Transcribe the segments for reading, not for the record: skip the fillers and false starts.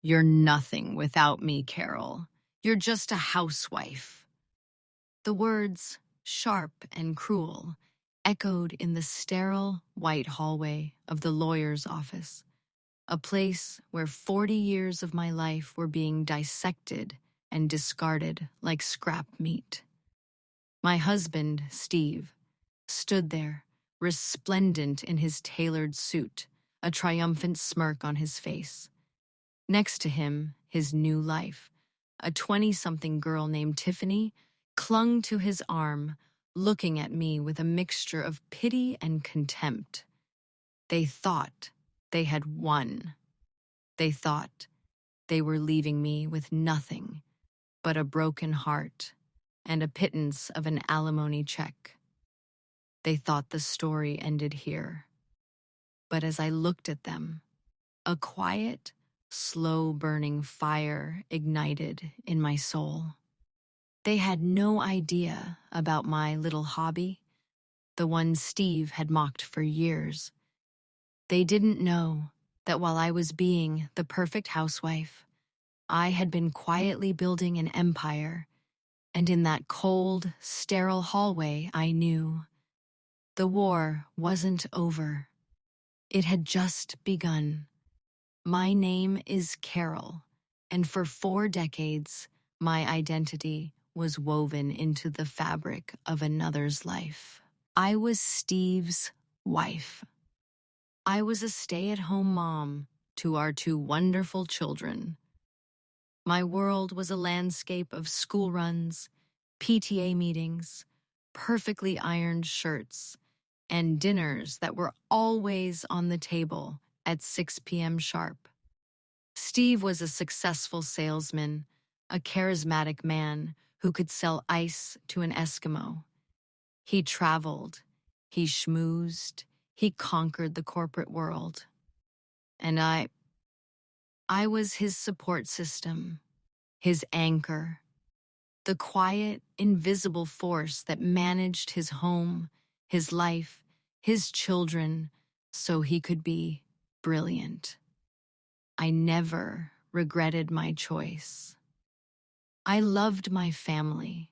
"You're nothing without me, Carol. You're just a housewife." The words, sharp and cruel, echoed in the sterile, white hallway of the lawyer's office, a place where 40 years of my life were being dissected and discarded like scrap meat. My husband, Steve, stood there, resplendent in his tailored suit, a triumphant smirk on his face. Next to him, his new life, a 20-something girl named Tiffany, clung to his arm, looking at me with a mixture of pity and contempt. They thought they had won. They thought they were leaving me with nothing but a broken heart and a pittance of an alimony check. They thought the story ended here. But as I looked at them, a quiet, slow-burning fire ignited in my soul. They had no idea about my little hobby, the one Steve had mocked for years. They didn't know that while I was being the perfect housewife, I had been quietly building an empire, and in that cold, sterile hallway I knew the war wasn't over. It had just begun. My name is Carol, and for 4 decades, my identity was woven into the fabric of another's life. I was Steve's wife. I was a stay-at-home mom to our 2 wonderful children. My world was a landscape of school runs, PTA meetings, perfectly ironed shirts, and dinners that were always on the table at 6 p.m. sharp. Steve was a successful salesman, a charismatic man who could sell ice to an Eskimo. He traveled, he schmoozed, he conquered the corporate world. And I was his support system, his anchor, the quiet, invisible force that managed his home, his life, his children, so he could be brilliant. I never regretted my choice. I loved my family.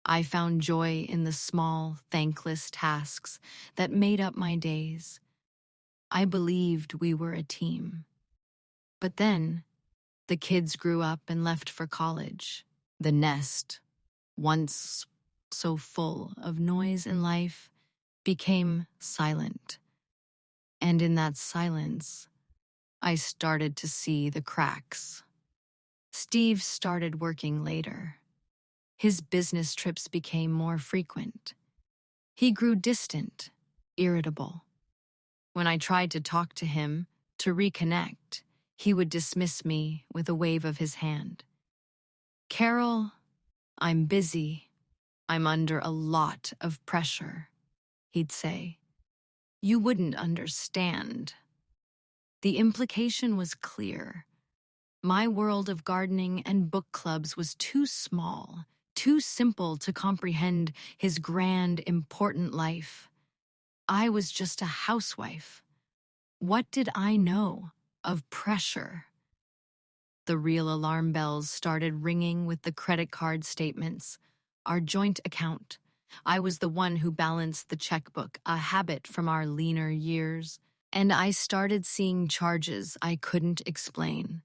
I found joy in the small, thankless tasks that made up my days. I believed we were a team. But then, the kids grew up and left for college. The nest, once so full of noise and life, became silent. And in that silence, I started to see the cracks. Steve started working later. His business trips became more frequent. He grew distant, irritable. When I tried to talk to him, to reconnect, he would dismiss me with a wave of his hand. "Carol, I'm busy. I'm under a lot of pressure," he'd say. "You wouldn't understand." The implication was clear. My world of gardening and book clubs was too small, too simple to comprehend his grand, important life. I was just a housewife. What did I know of pressure? The real alarm bells started ringing with the credit card statements, our joint account. I was the one who balanced the checkbook, a habit from our leaner years, and I started seeing charges I couldn't explain.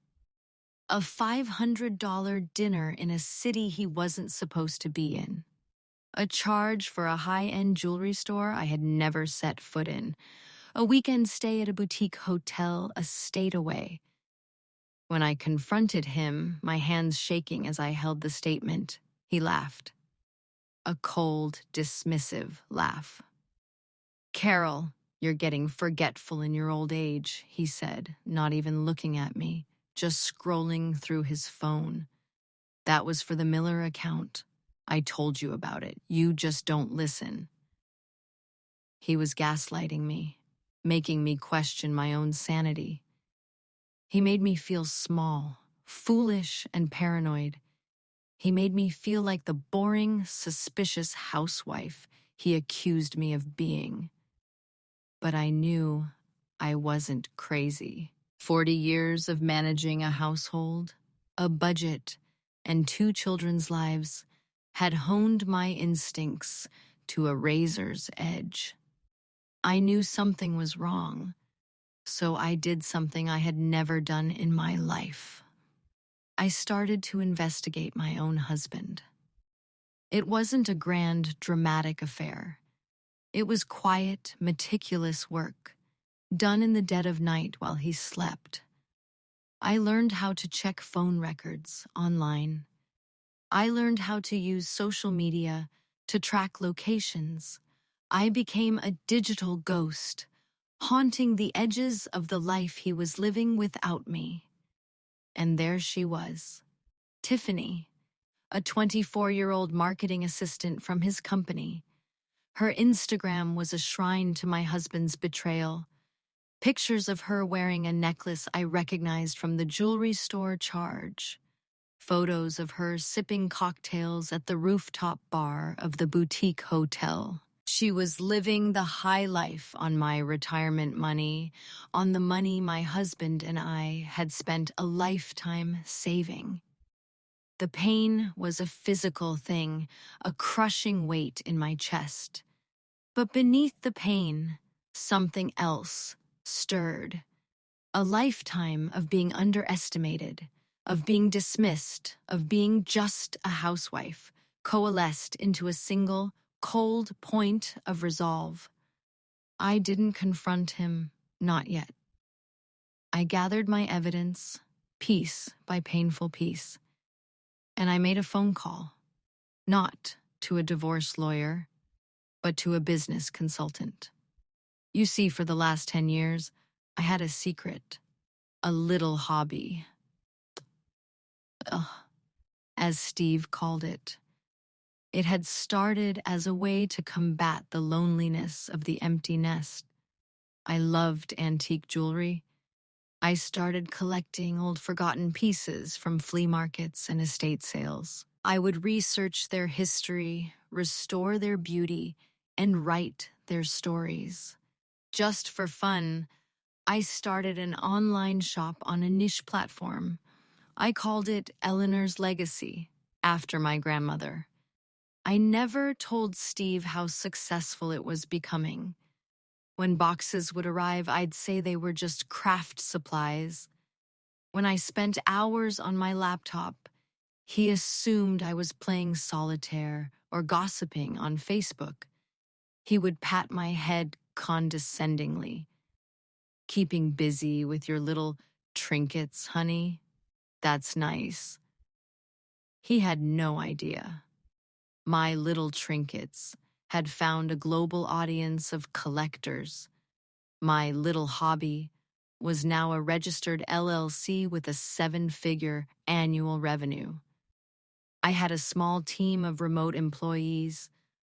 A $500 dinner in a city he wasn't supposed to be in. A charge for a high-end jewelry store I had never set foot in. A weekend stay at a boutique hotel a state away. When I confronted him, my hands shaking as I held the statement, he laughed. A cold, dismissive laugh. "Carol, you're getting forgetful in your old age," he said, not even looking at me, just scrolling through his phone. "That was for the Miller account. I told you about it. You just don't listen." He was gaslighting me, making me question my own sanity. He made me feel small, foolish, and paranoid. He made me feel like the boring, suspicious housewife he accused me of being. But I knew I wasn't crazy. 40 years of managing a household, a budget, and two children's lives had honed my instincts to a razor's edge. I knew something was wrong, so I did something I had never done in my life. I started to investigate my own husband. It wasn't a grand, dramatic affair. It was quiet, meticulous work, done in the dead of night while he slept. I learned how to check phone records online. I learned how to use social media to track locations. I became a digital ghost, haunting the edges of the life he was living without me. And there she was, Tiffany, a 24-year-old marketing assistant from his company. Her Instagram was a shrine to my husband's betrayal. Pictures of her wearing a necklace I recognized from the jewelry store charge. Photos of her sipping cocktails at the rooftop bar of the boutique hotel. She was living the high life on my retirement money, on the money my husband and I had spent a lifetime saving. The pain was a physical thing, a crushing weight in my chest. But beneath the pain, something else stirred. A lifetime of being underestimated, of being dismissed, of being just a housewife, coalesced into a single, cold point of resolve. I didn't confront him, not yet. I gathered my evidence, piece by painful piece, and I made a phone call, not to a divorce lawyer, but to a business consultant. You see, for the last 10 years, I had a secret, a little hobby. Ugh, as Steve called it. It had started as a way to combat the loneliness of the empty nest. I loved antique jewelry. I started collecting old forgotten pieces from flea markets and estate sales. I would research their history, restore their beauty, and write their stories. Just for fun, I started an online shop on a niche platform. I called it Eleanor's Legacy, after my grandmother. I never told Steve how successful it was becoming. When boxes would arrive, I'd say they were just craft supplies. When I spent hours on my laptop, he assumed I was playing solitaire or gossiping on Facebook. He would pat my head condescendingly. Keeping busy with your little trinkets, honey? That's nice. He had no idea. My little trinkets had found a global audience of collectors. My little hobby was now a registered LLC with a 7-figure annual revenue. I had a small team of remote employees,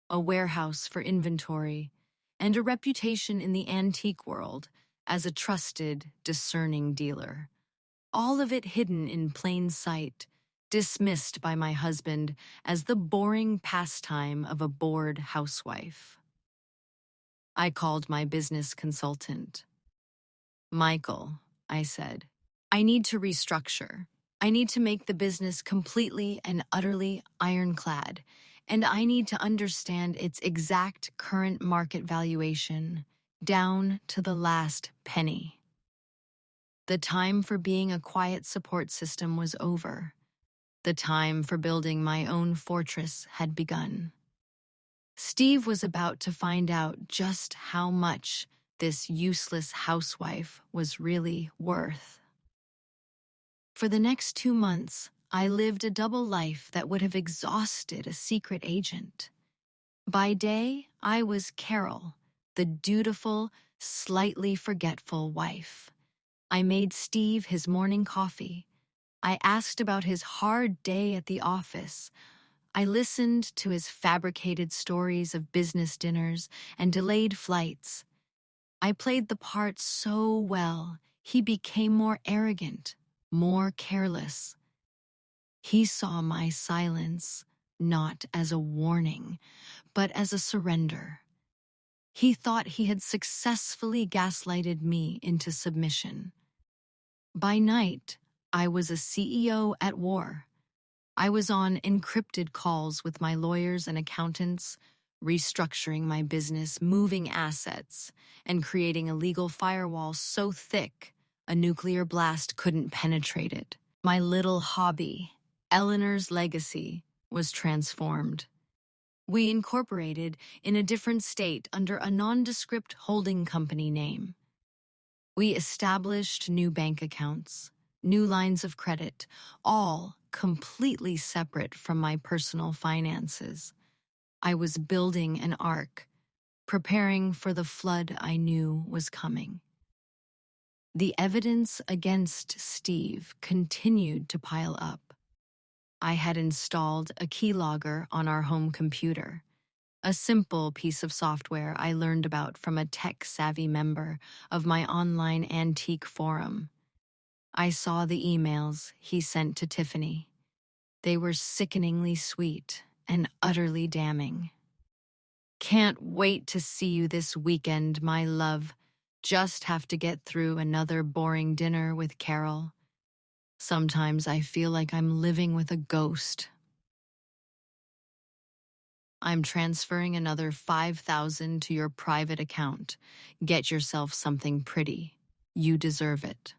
a warehouse for inventory, and a reputation in the antique world as a trusted, discerning dealer. All of it hidden in plain sight, dismissed by my husband as the boring pastime of a bored housewife. I called my business consultant. Michael, I said, I need to restructure. I need to make the business completely and utterly ironclad, and I need to understand its exact current market valuation, down to the last penny. The time for being a quiet support system was over. The time for building my own fortress had begun. Steve was about to find out just how much this useless housewife was really worth. For the next 2 months, I lived a double life that would have exhausted a secret agent. By day, I was Carol, the dutiful, slightly forgetful wife. I made Steve his morning coffee. I asked about his hard day at the office. I listened to his fabricated stories of business dinners and delayed flights. I played the part so well, he became more arrogant, more careless. He saw my silence not as a warning, but as a surrender. He thought he had successfully gaslighted me into submission. By night, I was a CEO at war. I was on encrypted calls with my lawyers and accountants, restructuring my business, moving assets, and creating a legal firewall so thick a nuclear blast couldn't penetrate it. My little hobby, Eleanor's legacy, was transformed. We incorporated in a different state under a nondescript holding company name. We established new bank accounts, new lines of credit, all completely separate from my personal finances. I was building an ark, preparing for the flood I knew was coming. The evidence against Steve continued to pile up. I had installed a keylogger on our home computer, a simple piece of software I learned about from a tech-savvy member of my online antique forum. I saw the emails he sent to Tiffany. They were sickeningly sweet and utterly damning. "Can't wait to see you this weekend, my love. Just have to get through another boring dinner with Carol. Sometimes I feel like I'm living with a ghost. I'm transferring another 5,000 to your private account. Get yourself something pretty. You deserve it."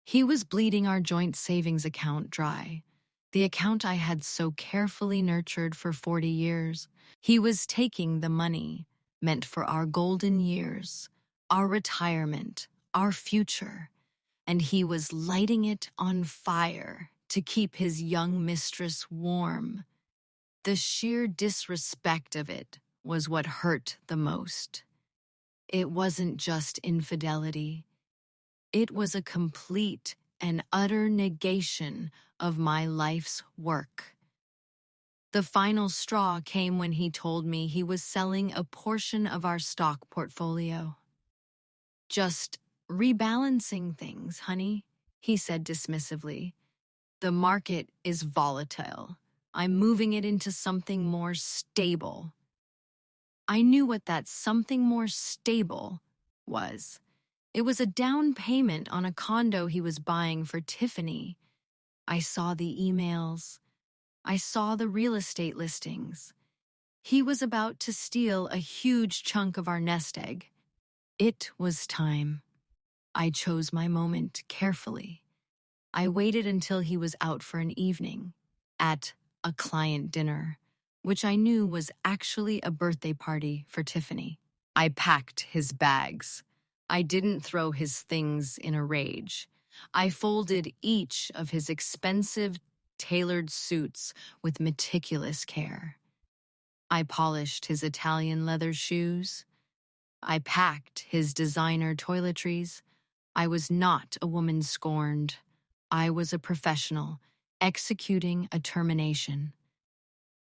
He was bleeding our joint savings account dry, the account I had so carefully nurtured for 40 years. He was taking the money meant for our golden years, our retirement, our future, and he was lighting it on fire to keep his young mistress warm. The sheer disrespect of it was what hurt the most. It wasn't just infidelity. It was a complete and utter negation of my life's work. The final straw came when he told me he was selling a portion of our stock portfolio. "Just rebalancing things, honey," he said dismissively. "The market is volatile. I'm moving it into something more stable." I knew what that something more stable was. It was a down payment on a condo he was buying for Tiffany. I saw the emails. I saw the real estate listings. He was about to steal a huge chunk of our nest egg. It was time. I chose my moment carefully. I waited until he was out for an evening, at a client dinner, which I knew was actually a birthday party for Tiffany. I packed his bags. I didn't throw his things in a rage. I folded each of his expensive, tailored suits with meticulous care. I polished his Italian leather shoes. I packed his designer toiletries. I was not a woman scorned. I was a professional, executing a termination.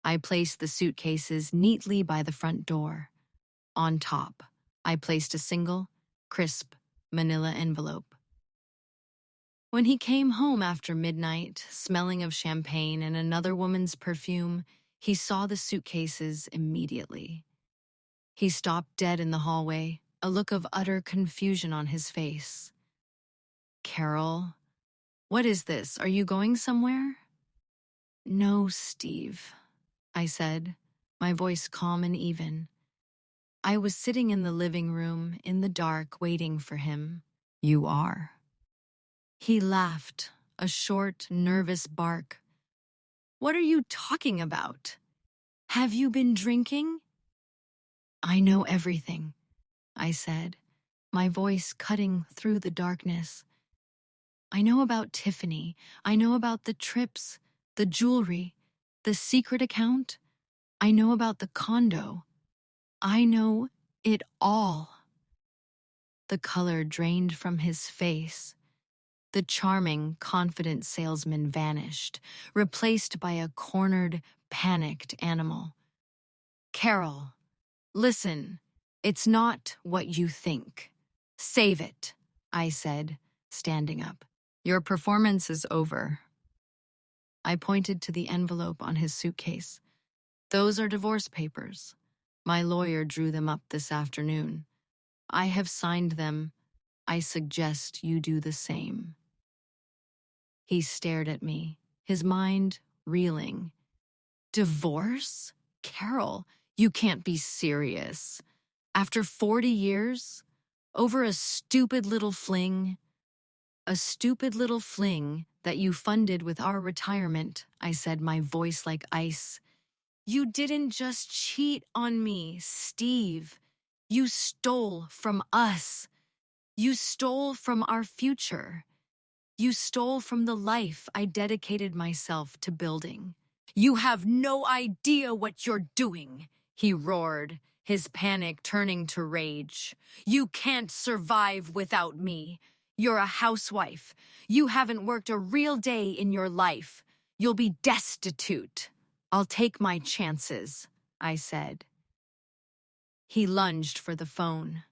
I placed the suitcases neatly by the front door. On top, I placed a single, crisp, manila envelope. When he came home after midnight, smelling of champagne and another woman's perfume, he saw the suitcases immediately. He stopped dead in the hallway, a look of utter confusion on his face. "Carol, what is this? Are you going somewhere?" "No, Steve," I said, my voice calm and even. I was sitting in the living room, in the dark, waiting for him. "You are." He laughed, a short, nervous bark. "What are you talking about? Have you been drinking?" "I know everything," I said, my voice cutting through the darkness. "I know about Tiffany. I know about the trips, the jewelry, the secret account. I know about the condo. I know it all." The color drained from his face. The charming, confident salesman vanished, replaced by a cornered, panicked animal. "Carol, listen, it's not what you think. Save it," I said, standing up. "Your performance is over." I pointed to the envelope on his suitcase. "Those are divorce papers. My lawyer drew them up this afternoon. I have signed them. I suggest you do the same." He stared at me, his mind reeling. "Divorce? Carol, you can't be serious. After 40 years? Over a stupid little fling?" "A stupid little fling that you funded with our retirement," I said, my voice like ice. "You didn't just cheat on me, Steve. You stole from us. You stole from our future. You stole from the life I dedicated myself to building." "You have no idea what you're doing," he roared, his panic turning to rage. "You can't survive without me. You're a housewife. You haven't worked a real day in your life. You'll be destitute." "I'll take my chances," I said. He lunged for the phone.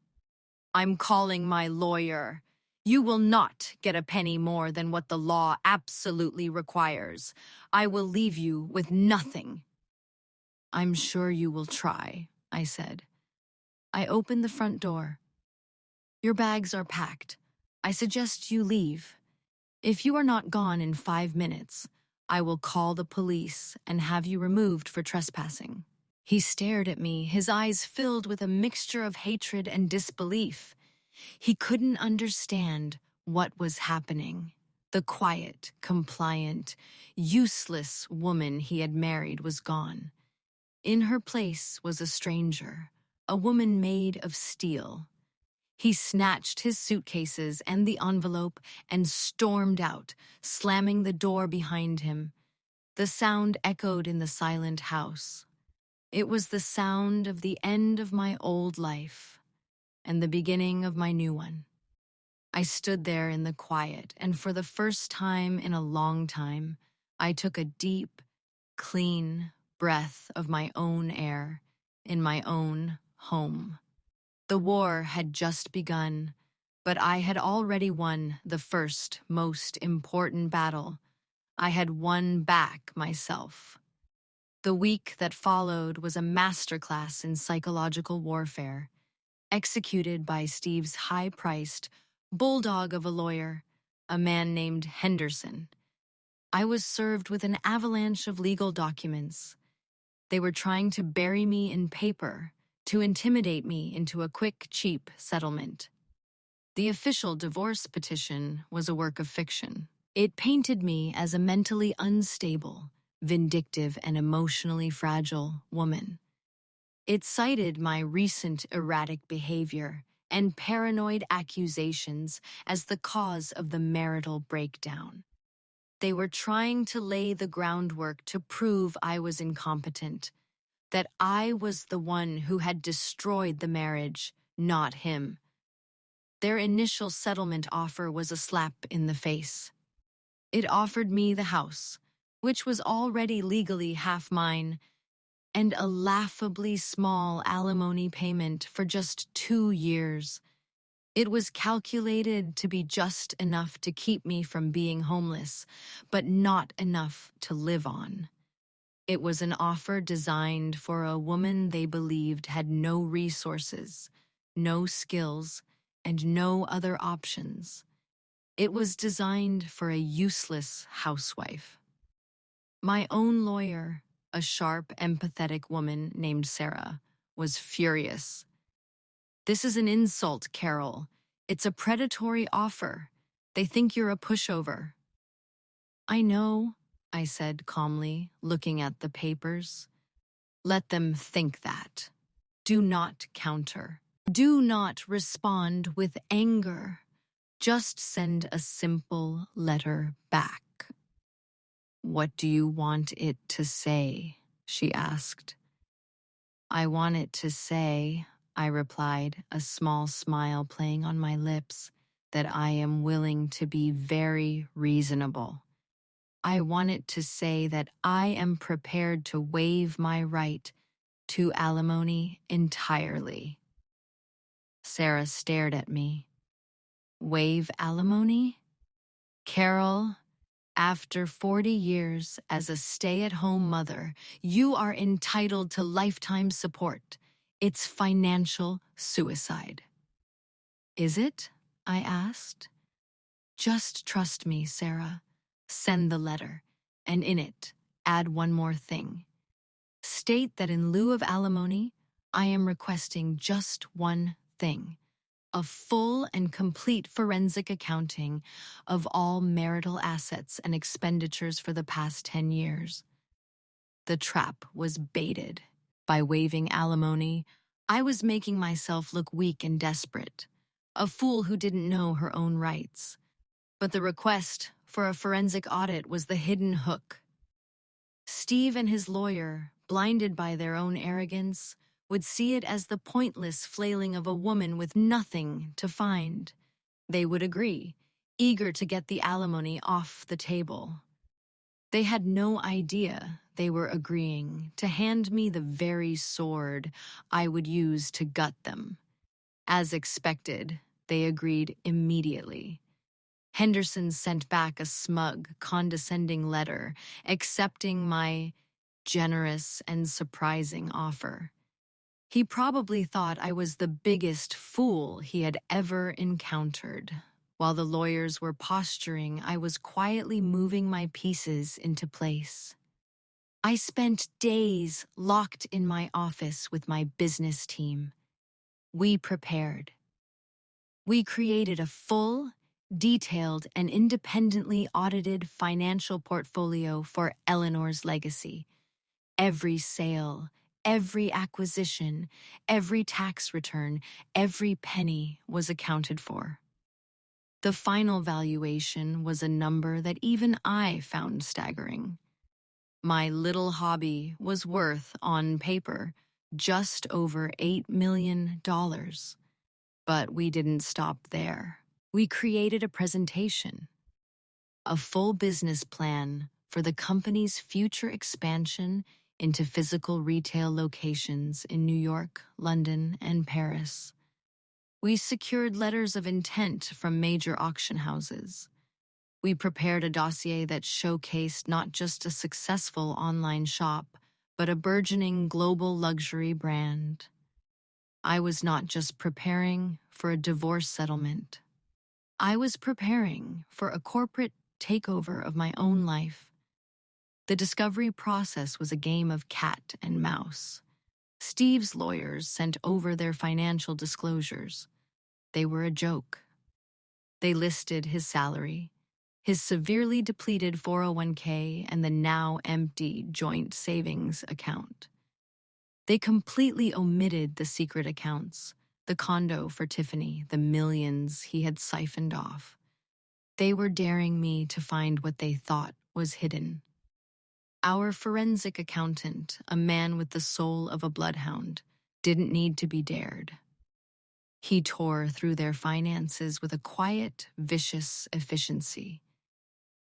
"I'm calling my lawyer. You will not get a penny more than what the law absolutely requires. I will leave you with nothing." "I'm sure you will try," I said. I opened the front door. "Your bags are packed. I suggest you leave. If you are not gone in 5 minutes, I will call the police and have you removed for trespassing." He stared at me, his eyes filled with a mixture of hatred and disbelief. He couldn't understand what was happening. The quiet, compliant, useless woman he had married was gone. In her place was a stranger, a woman made of steel. He snatched his suitcases and the envelope and stormed out, slamming the door behind him. The sound echoed in the silent house. It was the sound of the end of my old life and the beginning of my new one. I stood there in the quiet, and for the first time in a long time, I took a deep, clean breath of my own air in my own home. The war had just begun, but I had already won the first, most important battle. I had won back myself. The week that followed was a masterclass in psychological warfare, executed by Steve's high-priced bulldog of a lawyer, a man named Henderson. I was served with an avalanche of legal documents. They were trying to bury me in paper, to intimidate me into a quick, cheap settlement. The official divorce petition was a work of fiction. It painted me as a mentally unstable, vindictive, and emotionally fragile woman. It cited my recent erratic behavior and paranoid accusations as the cause of the marital breakdown. They were trying to lay the groundwork to prove I was incompetent, that I was the one who had destroyed the marriage, not him. Their initial settlement offer was a slap in the face. It offered me the house, which was already legally half mine, and a laughably small alimony payment for just 2 years. It was calculated to be just enough to keep me from being homeless, but not enough to live on. It was an offer designed for a woman they believed had no resources, no skills, and no other options. It was designed for a useless housewife. My own lawyer, a sharp, empathetic woman named Sarah, was furious. "This is an insult, Carol. It's a predatory offer. They think you're a pushover." "I know," I said calmly, looking at the papers. "Let them think that. Do not counter. Do not respond with anger. Just send a simple letter back." "What do you want it to say?" she asked. "I want it to say," I replied, a small smile playing on my lips, "that I am willing to be very reasonable. I want it to say that I am prepared to waive my right to alimony entirely." Sarah stared at me. "Waive alimony? Carol, after 40 years as a stay-at-home mother, you are entitled to lifetime support. It's financial suicide." "Is it?" I asked. Just trust me, Sarah. Send the letter, and in it, add one more thing. State that in lieu of alimony, I am requesting just one thing: a full and complete forensic accounting of all marital assets and expenditures for the past 10 years. The trap was baited. By waiving alimony, I was making myself look weak and desperate, a fool who didn't know her own rights. But the request for a forensic audit was the hidden hook. Steve and his lawyer, blinded by their own arrogance, would see it as the pointless flailing of a woman with nothing to find. They would agree, eager to get the alimony off the table. They had no idea they were agreeing to hand me the very sword I would use to gut them. As expected, they agreed immediately. Henderson sent back a smug, condescending letter accepting my generous and surprising offer. He probably thought I was the biggest fool he had ever encountered. While the lawyers were posturing, I was quietly moving my pieces into place. I spent days locked in my office with my business team. We prepared. We created a full, detailed, and independently audited financial portfolio for Eleanor's legacy. Every sale, every acquisition, every tax return, every penny was accounted for. The final valuation was a number that even I found staggering. My little hobby was worth, on paper, just over $8 million. But we didn't stop there. We created a presentation, a full business plan for the company's future expansion into physical retail locations in New York, London, and Paris. We secured letters of intent from major auction houses. We prepared a dossier that showcased not just a successful online shop, but a burgeoning global luxury brand. I was not just preparing for a divorce settlement. I was preparing for a corporate takeover of my own life. The discovery process was a game of cat and mouse. Steve's lawyers sent over their financial disclosures. They were a joke. They listed his salary, his severely depleted 401k, and the now empty joint savings account. They completely omitted the secret accounts, the condo for Tiffany, the millions he had siphoned off. They were daring me to find what they thought was hidden. Our forensic accountant, a man with the soul of a bloodhound, didn't need to be dared. He tore through their finances with a quiet, vicious efficiency.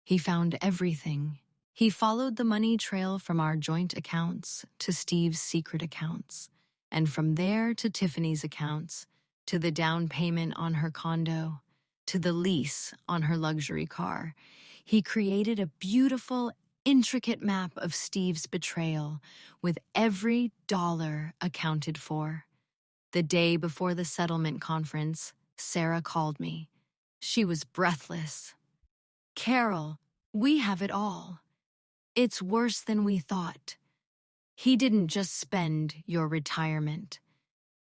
He found everything. He followed the money trail from our joint accounts to Steve's secret accounts, and from there to Tiffany's accounts, to the down payment on her condo, to the lease on her luxury car. He created a beautiful, intricate map of Steve's betrayal, with every dollar accounted for. The day before the settlement conference, Sarah called me. She was breathless. "Carol, we have it all. It's worse than we thought. He didn't just spend your retirement.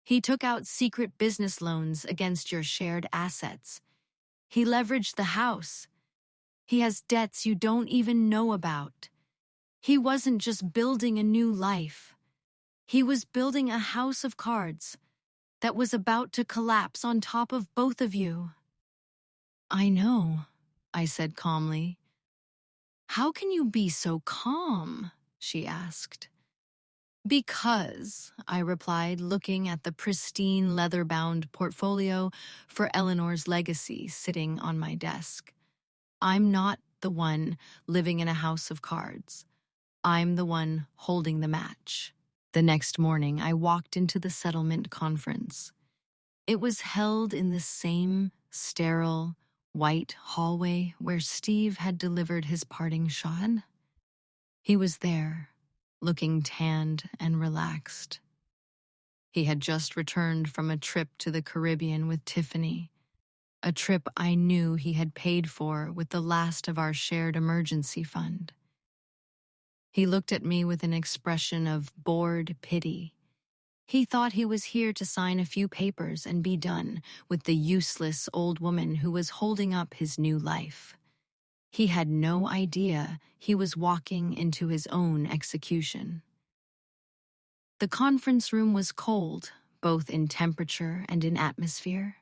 He took out secret business loans against your shared assets. He leveraged the house. He has debts you don't even know about. He wasn't just building a new life. He was building a house of cards that was about to collapse on top of both of you." "I know," I said calmly. "How can you be so calm?" she asked. "Because," I replied, looking at the pristine leather-bound portfolio for Eleanor's legacy sitting on my desk. "I'm not the one living in a house of cards. I'm the one holding the match." The next morning, I walked into the settlement conference. It was held in the same sterile, white hallway where Steve had delivered his parting shot. He was there, looking tanned and relaxed. He had just returned from a trip to the Caribbean with Tiffany. a trip I knew he had paid for with the last of our shared emergency fund. He looked at me with an expression of bored pity. He thought he was here to sign a few papers and be done with the useless old woman who was holding up his new life. He had no idea he was walking into his own execution. The conference room was cold, both in temperature and in atmosphere.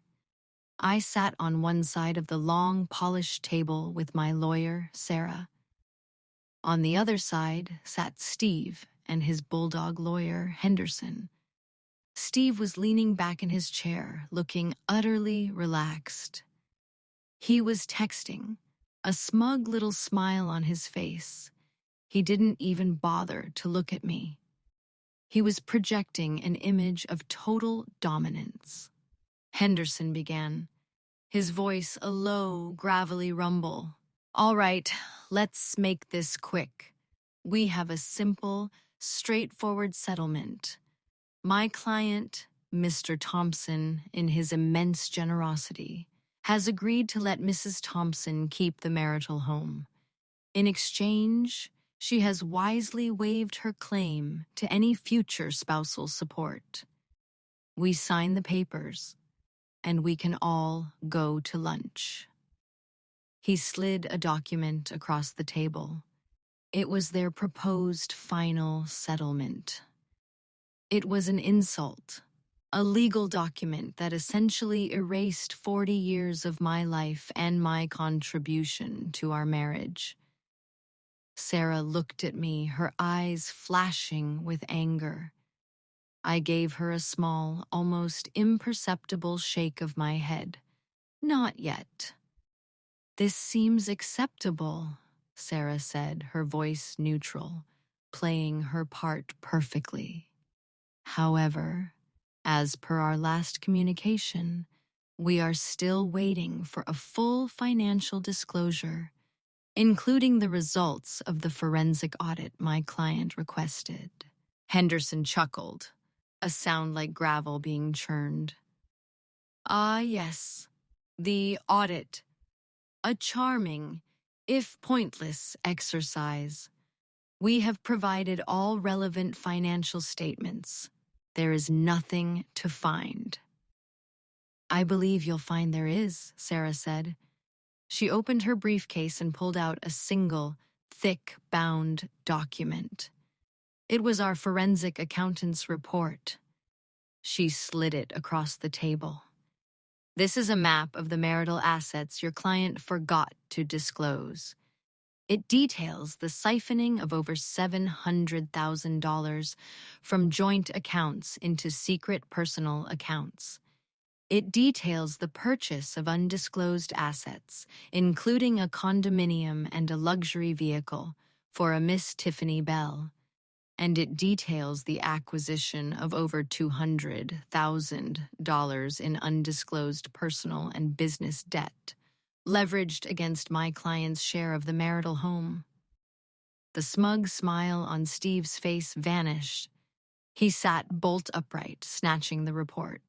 I sat on one side of the long, polished table with my lawyer, Sarah. On the other side sat Steve and his bulldog lawyer, Henderson. Steve was leaning back in his chair, looking utterly relaxed. He was texting, a smug little smile on his face. He didn't even bother to look at me. He was projecting an image of total dominance. Henderson began, his voice a low, gravelly rumble. "All right, let's make this quick. We have a simple, straightforward settlement. My client, Mr. Thompson, in his immense generosity, has agreed to let Mrs. Thompson keep the marital home. In exchange, she has wisely waived her claim to any future spousal support. We sign the papers, and we can all go to lunch." He slid a document across the table. It was their proposed final settlement. It was an insult, a legal document that essentially erased 40 years of my life and my contribution to our marriage. Sarah looked at me, her eyes flashing with anger. I gave her a small, almost imperceptible shake of my head. "Not yet." "This seems acceptable," Sarah said, her voice neutral, playing her part perfectly. "However, as per our last communication, we are still waiting for a full financial disclosure, including the results of the forensic audit my client requested." Henderson chuckled, a sound like gravel being churned. "Ah, yes, the audit. A charming, if pointless, exercise. We have provided all relevant financial statements. There is nothing to find." "I believe you'll find there is," Sarah said. She opened her briefcase and pulled out a single, thick-bound document. It was our forensic accountant's report. She slid it across the table. "This is a map of the marital assets your client forgot to disclose. It details the siphoning of over $700,000 from joint accounts into secret personal accounts. It details the purchase of undisclosed assets, including a condominium and a luxury vehicle, for a Miss Tiffany Bell. And it details the acquisition of over $200,000 in undisclosed personal and business debt, leveraged against my client's share of the marital home." The smug smile on Steve's face vanished. He sat bolt upright, snatching the report.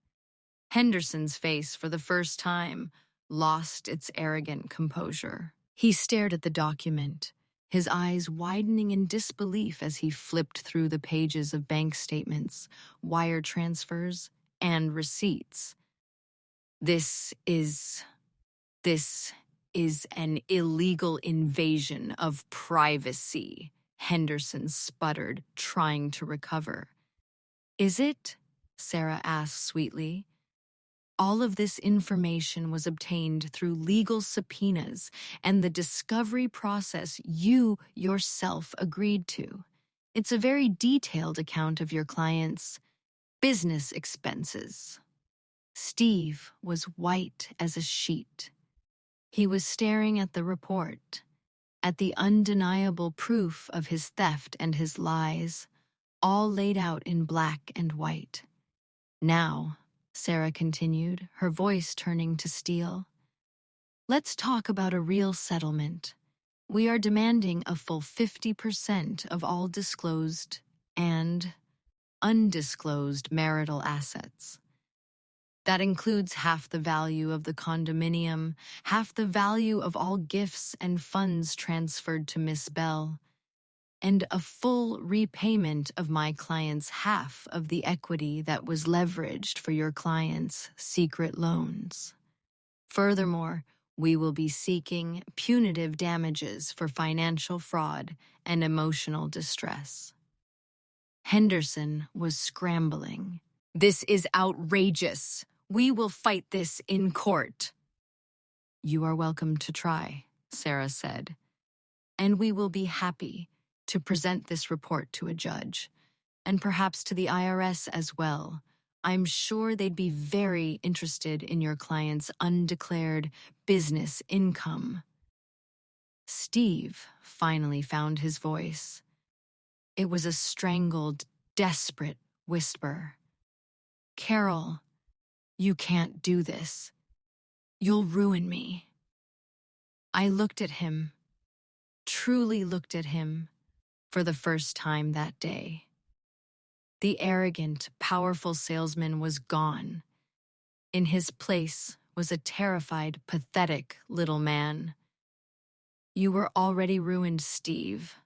Henderson's face, for the first time, lost its arrogant composure. He stared at the document, his eyes widening in disbelief as he flipped through the pages of bank statements, wire transfers, and receipts. This is an illegal invasion of privacy," Henderson sputtered, trying to recover. "Is it?" Sarah asked sweetly. "All of this information was obtained through legal subpoenas and the discovery process you yourself agreed to. It's a very detailed account of your client's business expenses." Steve was white as a sheet. He was staring at the report, at the undeniable proof of his theft and his lies, all laid out in black and white. "Now," Sarah continued, her voice turning to steel, "let's talk about a real settlement. We are demanding a full 50% of all disclosed and undisclosed marital assets. That includes half the value of the condominium, half the value of all gifts and funds transferred to Miss Bell, and a full repayment of my client's half of the equity that was leveraged for your client's secret loans. Furthermore, we will be seeking punitive damages for financial fraud and emotional distress. Henderson was scrambling. "This is outrageous. We will fight this in court." "You are welcome to try," Sarah said, "and we will be happy to present this report to a judge, and perhaps to the IRS as well. I'm sure they'd be very interested in your client's undeclared business income." Steve finally found his voice. It was a strangled, desperate whisper. "Carol, you can't do this. You'll ruin me." I looked at him, truly looked at him, for the first time that day. The arrogant, powerful salesman was gone. In his place was a terrified, pathetic little man. "You were already ruined, Steve,"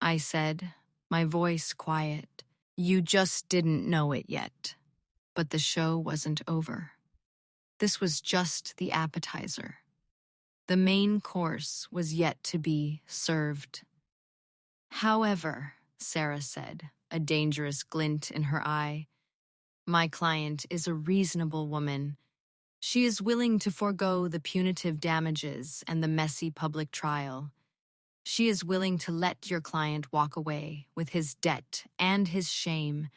I said, my voice quiet. "You just didn't know it yet." But the show wasn't over. This was just the appetizer. The main course was yet to be served. "However," Sarah said, a dangerous glint in her eye, "my client is a reasonable woman. She is willing to forego the punitive damages and the messy public trial. She is willing to let your client walk away with his debt and his shame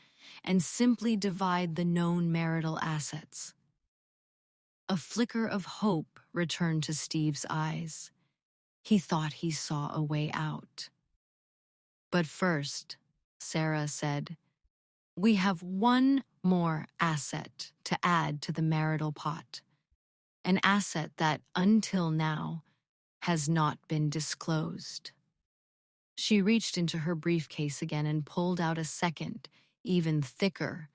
and simply divide the known marital assets." A flicker of hope returned to Steve's eyes. He thought he saw a way out. "But first," Sarah said, "we have one more asset to add to the marital pot, an asset that, until now, has not been disclosed." She reached into her briefcase again and pulled out a second, even thicker,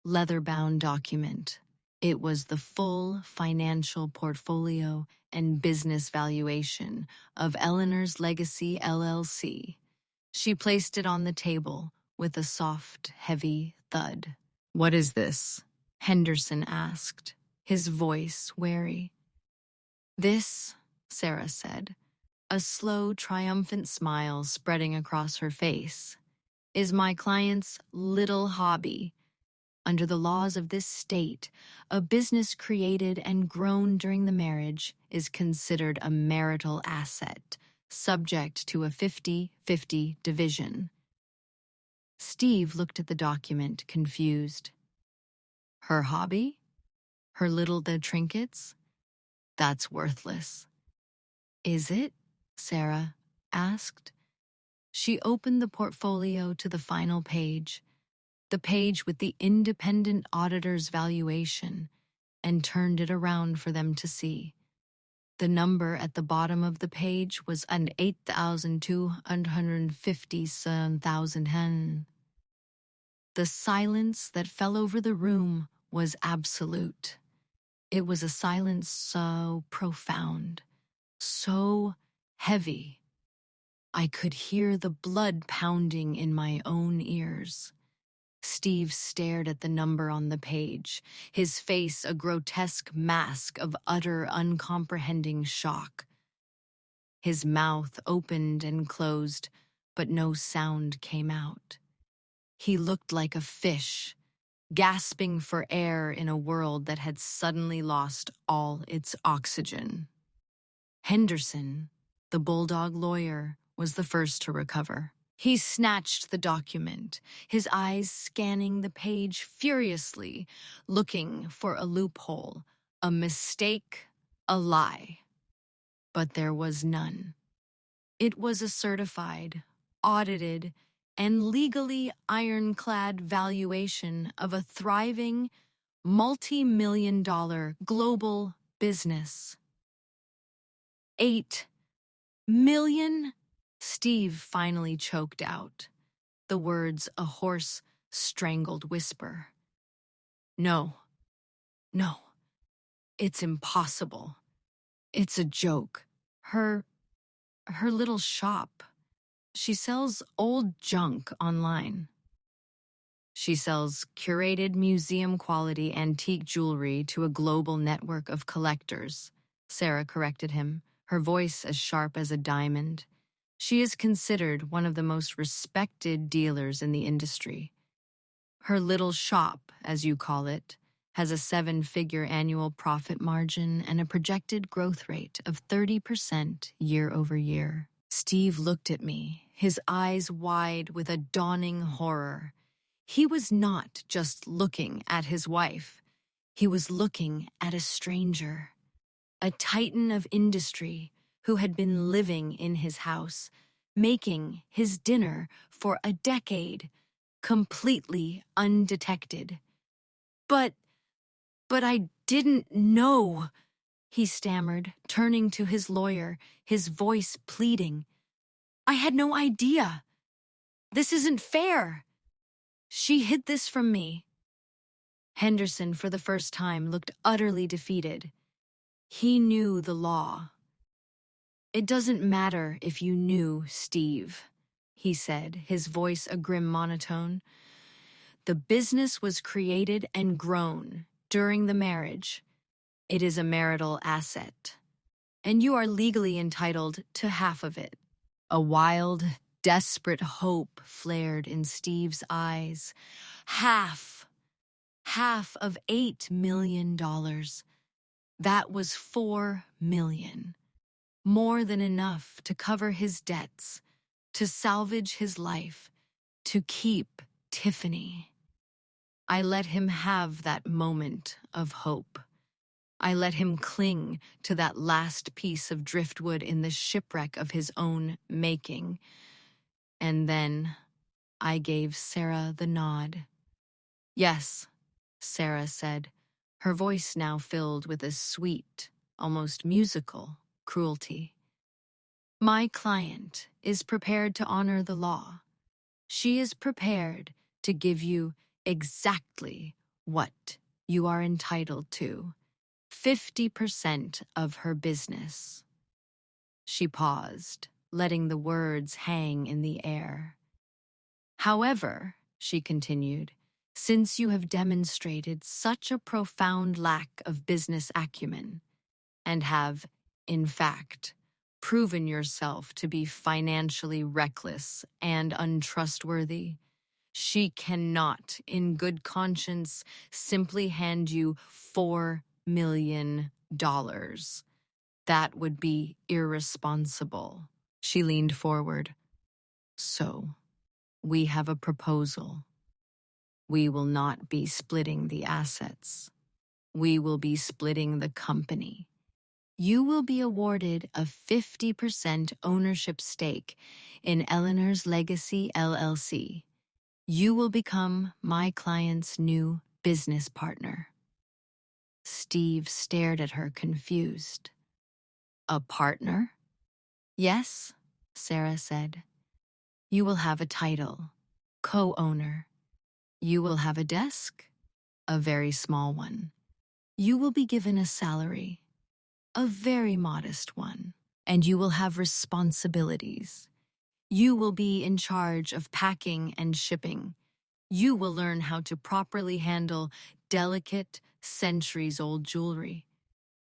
leather-bound document. It was the full financial portfolio and business valuation of Eleanor's Legacy LLC. She placed it on the table with a soft, heavy thud. "What is this?" Henderson asked, his voice wary. "This," Sarah said, a slow, triumphant smile spreading across her face, "is my client's little hobby. Under the laws of this state, a business created and grown during the marriage is considered a marital asset, subject to a 50-50 division." Steve looked at the document, confused. "Her hobby? The trinkets? That's worthless." "Is it?" Sarah asked. She opened the portfolio to the final page, the page with the independent auditor's valuation, and turned it around for them to see. The number at the bottom of the page was an 8,257,000 hen. The silence that fell over the room was absolute. It was a silence so profound, so heavy. I could hear the blood pounding in my own ears. Steve stared at the number on the page, his face a grotesque mask of utter, uncomprehending shock. His mouth opened and closed, but no sound came out. He looked like a fish, gasping for air in a world that had suddenly lost all its oxygen. Henderson, the bulldog lawyer, was the first to recover. He snatched the document, his eyes scanning the page furiously, looking for a loophole, a mistake, a lie. But there was none. It was a certified, audited, and legally ironclad valuation of a thriving, multi-million-dollar global business. 8 million? Steve finally choked out, the words a hoarse, strangled whisper. No, It's impossible. It's a joke. Her, her little shop. She sells old junk online. She sells curated museum-quality antique jewelry to a global network of collectors, Sarah corrected him, her voice as sharp as a diamond. She is considered one of the most respected dealers in the industry. Her little shop, as you call it, has a seven-figure annual profit margin and a projected growth rate of 30% year over year. Steve looked at me, his eyes wide with a dawning horror. He was not just looking at his wife. He was looking at a stranger, a titan of industry who had been living in his house, making his dinner for a decade, completely undetected. But I didn't know, he stammered, turning to his lawyer, his voice pleading. I had no idea. This isn't fair. She hid this from me. Henderson, for the first time, looked utterly defeated. He knew the law. It doesn't matter if you knew, Steve, he said, his voice a grim monotone. The business was created and grown during the marriage. It is a marital asset, and you are legally entitled to half of it. A wild, desperate hope flared in Steve's eyes. Half of $8 million. That was $4 million. More than enough to cover his debts, to salvage his life, to keep Tiffany. I let him have that moment of hope. I let him cling to that last piece of driftwood in the shipwreck of his own making. And then I gave Sarah the nod. Yes, Sarah said, her voice now filled with a sweet, almost musical cruelty. My client is prepared to honor the law. She is prepared to give you exactly what you are entitled to, 50% of her business. She paused, letting the words hang in the air. However, she continued, since you have demonstrated such a profound lack of business acumen, and have, in fact, proven yourself to be financially reckless and untrustworthy, she cannot, in good conscience, simply hand you $4 million. That would be irresponsible. She leaned forward. So, we have a proposal. We will not be splitting the assets. We will be splitting the company. You will be awarded a 50% ownership stake in Eleanor's Legacy LLC. You will become my client's new business partner. Steve stared at her, confused. A partner? Yes, Sarah said. You will have a title, co-owner. You will have a desk, a very small one. You will be given a salary, a very modest one, and you will have responsibilities. You will be in charge of packing and shipping. You will learn how to properly handle delicate, centuries-old jewelry.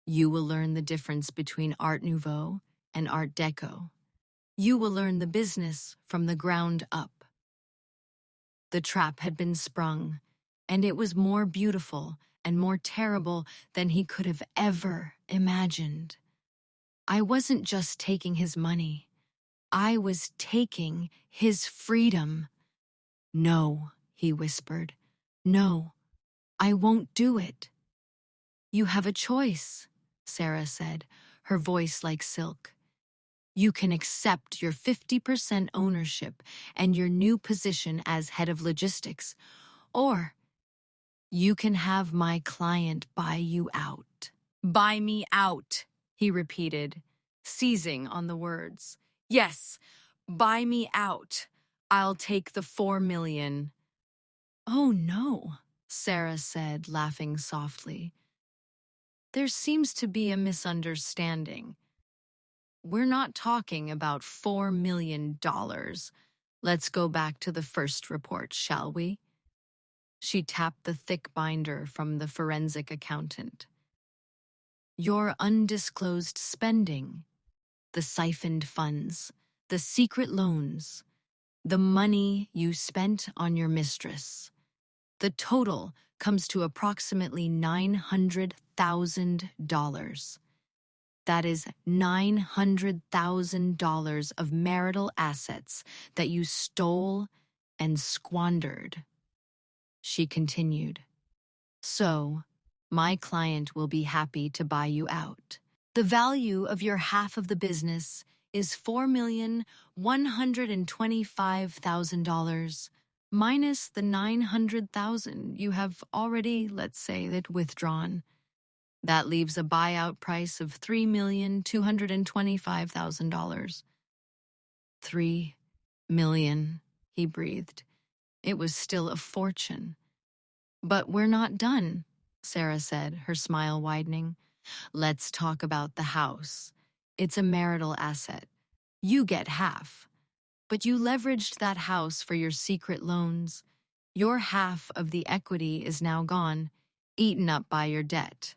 You will learn the difference between Art Nouveau and Art Deco. You will learn the business from the ground up. The trap had been sprung, and it was more beautiful and more terrible than he could have ever imagined. I wasn't just taking his money. I was taking his freedom. No, he whispered. No, I won't do it. You have a choice, Sarah said, her voice like silk. You can accept your 50% ownership and your new position as head of logistics, or you can have my client buy you out. Buy me out, he repeated, seizing on the words. Yes, buy me out. I'll take the $4 million. Oh no, Sarah said, laughing softly. There seems to be a misunderstanding. We're not talking about $4 million. Let's go back to the first report, shall we? She tapped the thick binder from the forensic accountant. Your undisclosed spending, the siphoned funds, the secret loans, the money you spent on your mistress. The total comes to approximately $900,000. That is $900,000 of marital assets that you stole and squandered. She continued. So, my client will be happy to buy you out. The value of your half of the business is $4,125,000 minus the $900,000 you have already, let's say, withdrawn. That leaves a buyout price of $3,225,000. $3 million, he breathed. It was still a fortune. But we're not done, Sarah said, her smile widening. Let's talk about the house. It's a marital asset. You get half. But you leveraged that house for your secret loans. Your half of the equity is now gone, eaten up by your debt.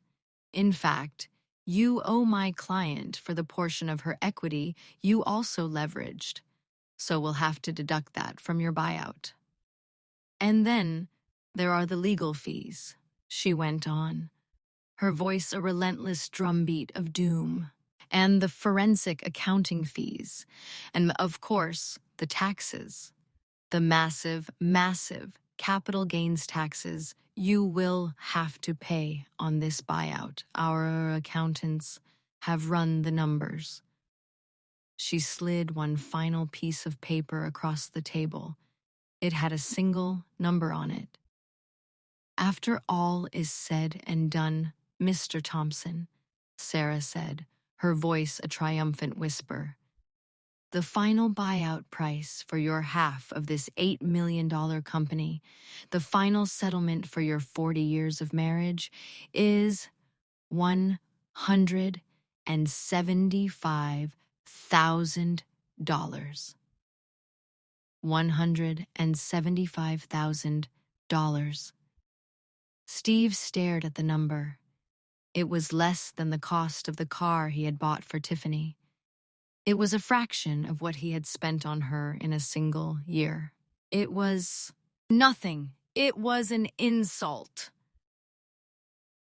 In fact, you owe my client for the portion of her equity you also leveraged. So we'll have to deduct that from your buyout. And then there are the legal fees, she went on, her voice a relentless drumbeat of doom, and the forensic accounting fees, and of course, the taxes, the massive capital gains taxes you will have to pay on this buyout. Our accountants have run the numbers. She slid one final piece of paper across the table. It had a single number on it. After all is said and done, Mr. Thompson, Sarah said, her voice a triumphant whisper, the final buyout price for your half of this $8 million company, the final settlement for your 40 years of marriage, is $175,000. $175,000. Steve stared at the number. It was less than the cost of the car he had bought for Tiffany. It was a fraction of what he had spent on her in a single year. It was nothing. It was an insult.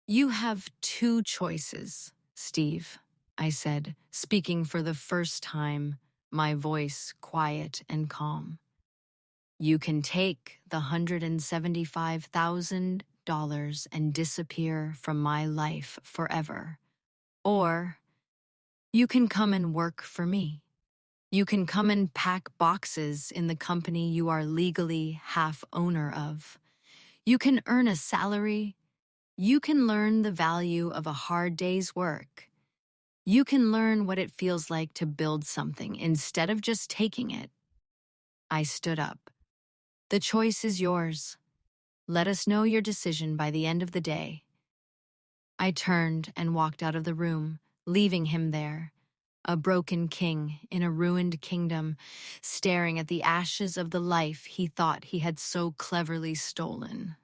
You have two choices, Steve, I said, speaking for the first time, my voice quiet and calm. You can take the $175,000 and disappear from my life forever. Or you can come and work for me. You can come and pack boxes in the company you are legally half owner of. You can earn a salary. You can learn the value of a hard day's work. You can learn what it feels like to build something instead of just taking it. I stood up. The choice is yours. Let us know your decision by the end of the day. I turned and walked out of the room, leaving him there, a broken king in a ruined kingdom, staring at the ashes of the life he thought he had so cleverly stolen.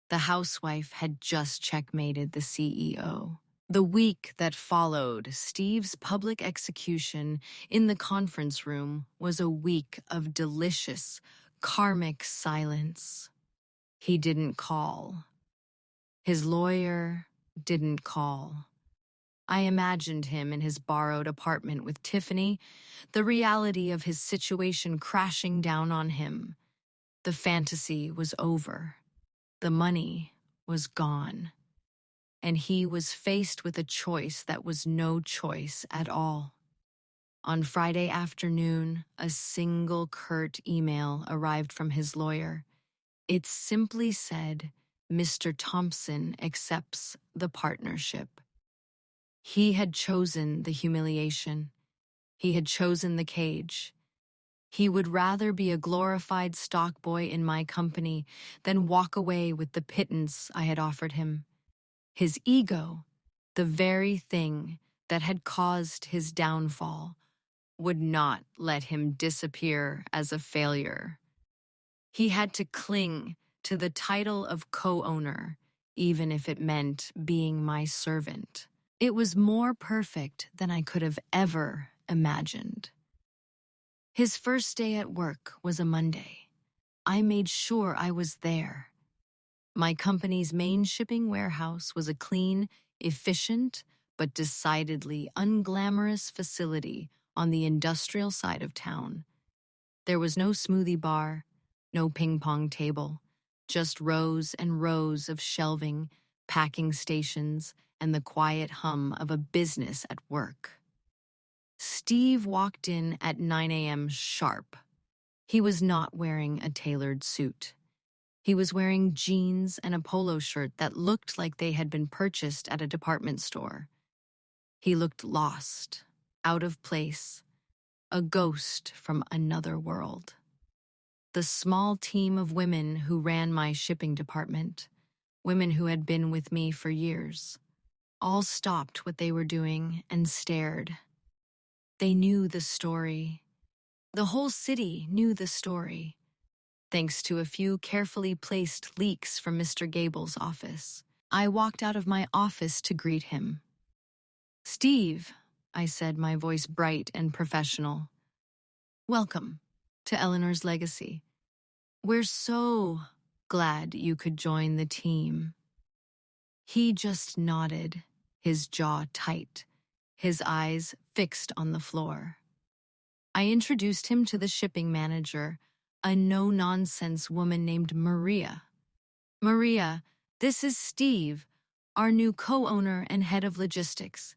The housewife had just checkmated the CEO. The week that followed Steve's public execution in the conference room was a week of delicious, karmic silence. He didn't call. His lawyer didn't call. I imagined him in his borrowed apartment with Tiffany, the reality of his situation crashing down on him. The fantasy was over. The money was gone. And he was faced with a choice that was no choice at all. On Friday afternoon, a single curt email arrived from his lawyer. It simply said, Mr. Thompson accepts the partnership. He had chosen the humiliation. He had chosen the cage. He would rather be a glorified stock boy in my company than walk away with the pittance I had offered him. His ego, the very thing that had caused his downfall, would not let him disappear as a failure. He had to cling to the title of co-owner, even if it meant being my servant. It was more perfect than I could have ever imagined. His first day at work was a Monday. I made sure I was there. My company's main shipping warehouse was a clean, efficient, but decidedly unglamorous facility on the industrial side of town. There was no smoothie bar, no ping-pong table, just rows and rows of shelving, packing stations, and the quiet hum of a business at work. Steve walked in at 9 a.m. sharp. He was not wearing a tailored suit. He was wearing jeans and a polo shirt that looked like they had been purchased at a department store. He looked lost, out of place, a ghost from another world. The small team of women who ran my shipping department, women who had been with me for years, all stopped what they were doing and stared. They knew the story. The whole city knew the story, thanks to a few carefully placed leaks from Mr. Gable's office. I walked out of my office to greet him. "Steve," I said, my voice bright and professional. "Welcome to Eleanor's Legacy. We're so glad you could join the team." He just nodded, his jaw tight, his eyes fixed on the floor. I introduced him to the shipping manager, a no-nonsense woman named Maria. "Maria, this is Steve, our new co-owner and head of logistics.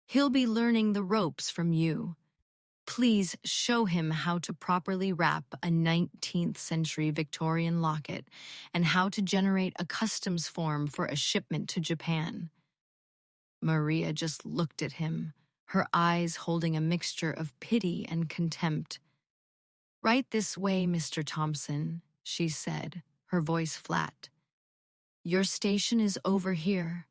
He'll be learning the ropes from you. Please show him how to properly wrap a 19th century Victorian locket and how to generate a customs form for a shipment to Japan." Maria just looked at him, her eyes holding a mixture of pity and contempt. "Right this way, Mr. Thompson," she said, her voice flat. "Your station is over here.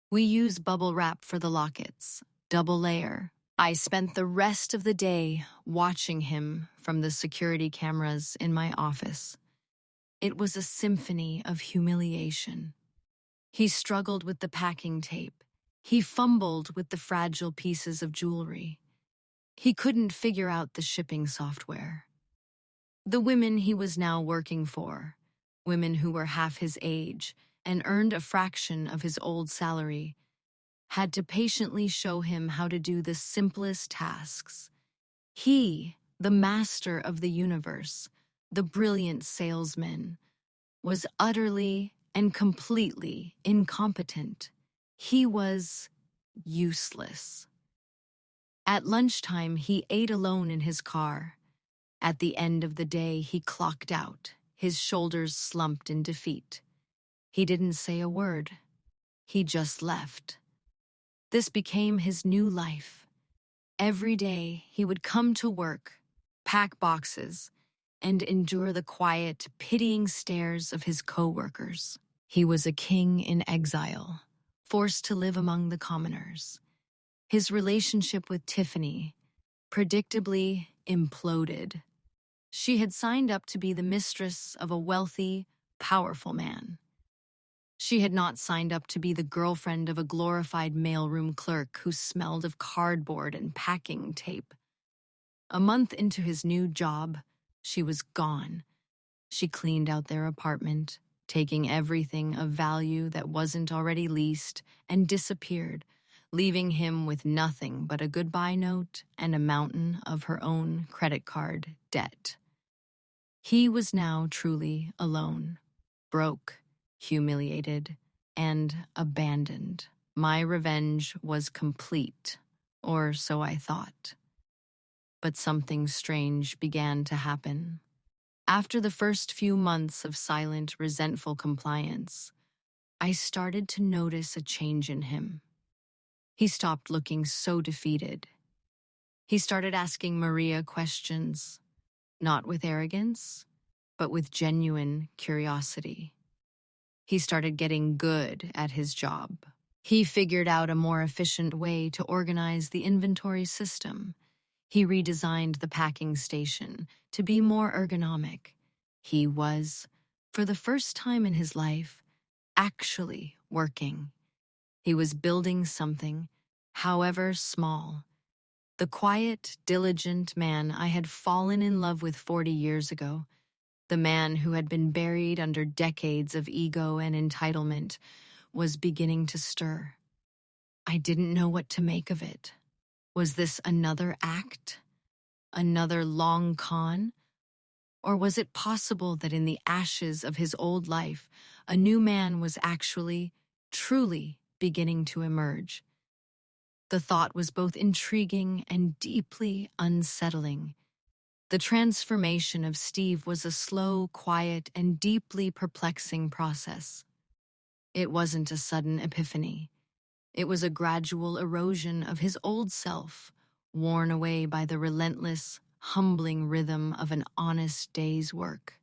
We use bubble wrap for the lockets, double layer." I spent the rest of the day watching him from the security cameras in my office. It was a symphony of humiliation. He struggled with the packing tape. He fumbled with the fragile pieces of jewelry. He couldn't figure out the shipping software. The women he was now working for, women who were half his age and earned a fraction of his old salary, had to patiently show him how to do the simplest tasks. He, the master of the universe, the brilliant salesman, was utterly and completely incompetent. He was useless. At lunchtime, he ate alone in his car. At the end of the day, he clocked out, his shoulders slumped in defeat. He didn't say a word. He just left. This became his new life. Every day, he would come to work, pack boxes, and endure the quiet, pitying stares of his co-workers. He was a king in exile, forced to live among the commoners. His relationship with Tiffany predictably imploded. She had signed up to be the mistress of a wealthy, powerful man. She had not signed up to be the girlfriend of a glorified mailroom clerk who smelled of cardboard and packing tape. A month into his new job, she was gone. She cleaned out their apartment, taking everything of value that wasn't already leased, and disappeared, leaving him with nothing but a goodbye note and a mountain of her own credit card debt. He was now truly alone, broke, humiliated, and abandoned. My revenge was complete, or so I thought. But something strange began to happen. After the first few months of silent, resentful compliance, I started to notice a change in him. He stopped looking so defeated. He started asking Maria questions, not with arrogance, but with genuine curiosity. He started getting good at his job, He figured out a more efficient way to organize the inventory system. He redesigned the packing station to be more ergonomic. He was, for the first time in his life, actually working. He was building something, however small. The quiet, diligent man I had fallen in love with 40 years ago, the man who had been buried under decades of ego and entitlement, was beginning to stir. I didn't know what to make of it. Was this another act? Another long con? Or was it possible that in the ashes of his old life, a new man was actually, truly beginning to emerge? The thought was both intriguing and deeply unsettling. The transformation of Steve was a slow, quiet, and deeply perplexing process. It wasn't a sudden epiphany. It was a gradual erosion of his old self, worn away by the relentless, humbling rhythm of an honest day's work.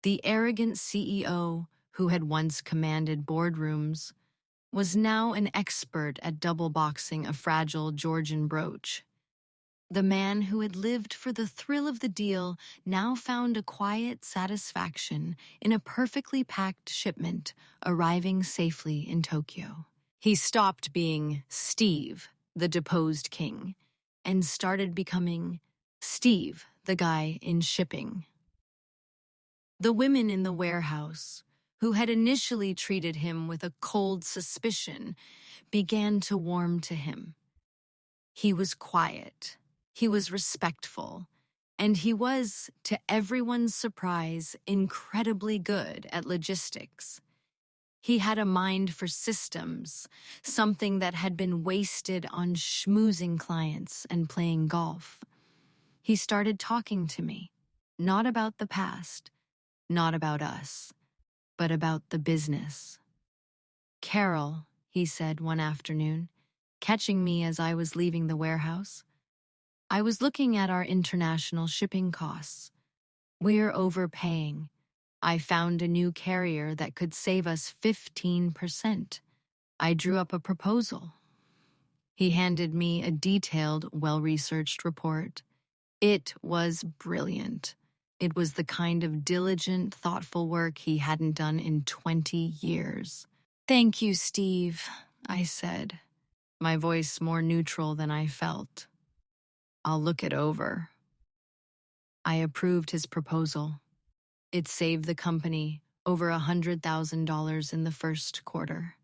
The arrogant CEO, who had once commanded boardrooms, was now an expert at double-boxing a fragile Georgian brooch. The man who had lived for the thrill of the deal now found a quiet satisfaction in a perfectly packed shipment arriving safely in Tokyo. He stopped being Steve, the deposed king, and started becoming Steve, the guy in shipping. The women in the warehouse, who had initially treated him with a cold suspicion, began to warm to him. He was quiet, he was respectful, and he was, to everyone's surprise, incredibly good at logistics. He had a mind for systems, something that had been wasted on schmoozing clients and playing golf. He started talking to me, not about the past, not about us, but about the business. "Carol," he said one afternoon, catching me as I was leaving the warehouse. "I was looking at our international shipping costs. We're overpaying. I found a new carrier that could save us 15%. I drew up a proposal." He handed me a detailed, well-researched report. It was brilliant. It was the kind of diligent, thoughtful work he hadn't done in 20 years. "Thank you, Steve," I said, my voice more neutral than I felt. "I'll look it over." I approved his proposal. It saved the company over $100,000 in the first quarter.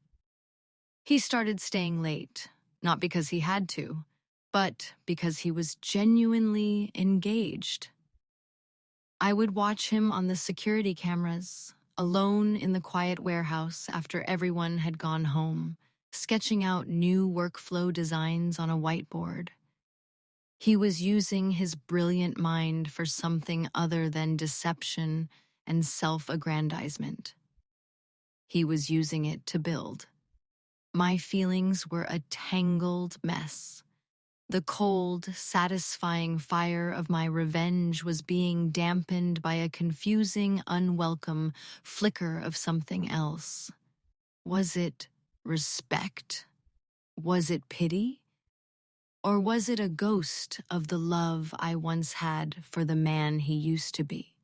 He started staying late, not because he had to, but because he was genuinely engaged. I would watch him on the security cameras, alone in the quiet warehouse after everyone had gone home, sketching out new workflow designs on a whiteboard. He was using his brilliant mind for something other than deception and self-aggrandizement. He was using it to build. My feelings were a tangled mess. The cold, satisfying fire of my revenge was being dampened by a confusing, unwelcome flicker of something else. Was it respect? Was it pity? Or was it a ghost of the love I once had for the man he used to be?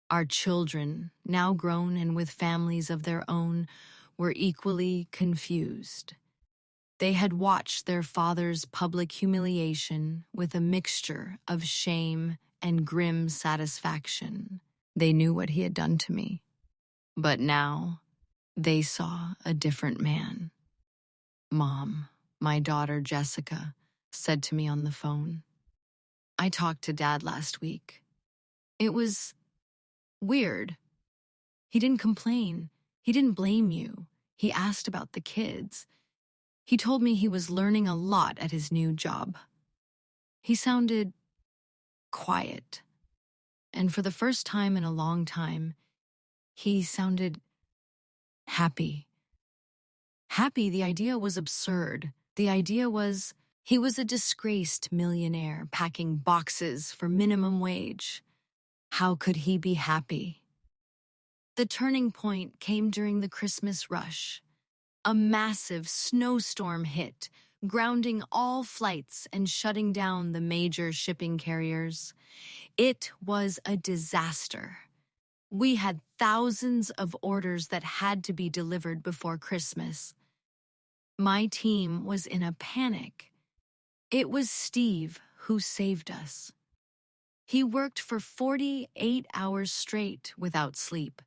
Our children, now grown and with families of their own, were equally confused. They had watched their father's public humiliation with a mixture of shame and grim satisfaction. They knew what he had done to me. But now, they saw a different man. "Mom," my daughter Jessica said to me on the phone, "I talked to Dad last week. It was weird. He didn't complain. He didn't blame you. He asked about the kids. He told me he was learning a lot at his new job. He sounded quiet. And for the first time in a long time, he sounded happy. Happy, the idea was absurd. The idea was he was a disgraced millionaire packing boxes for minimum wage. How could he be happy? The turning point came during the Christmas rush. A massive snowstorm hit, grounding all flights and shutting down the major shipping carriers. It was a disaster. We had thousands of orders that had to be delivered before Christmas. My team was in a panic. It was Steve who saved us. He worked for 48 hours straight without sleep.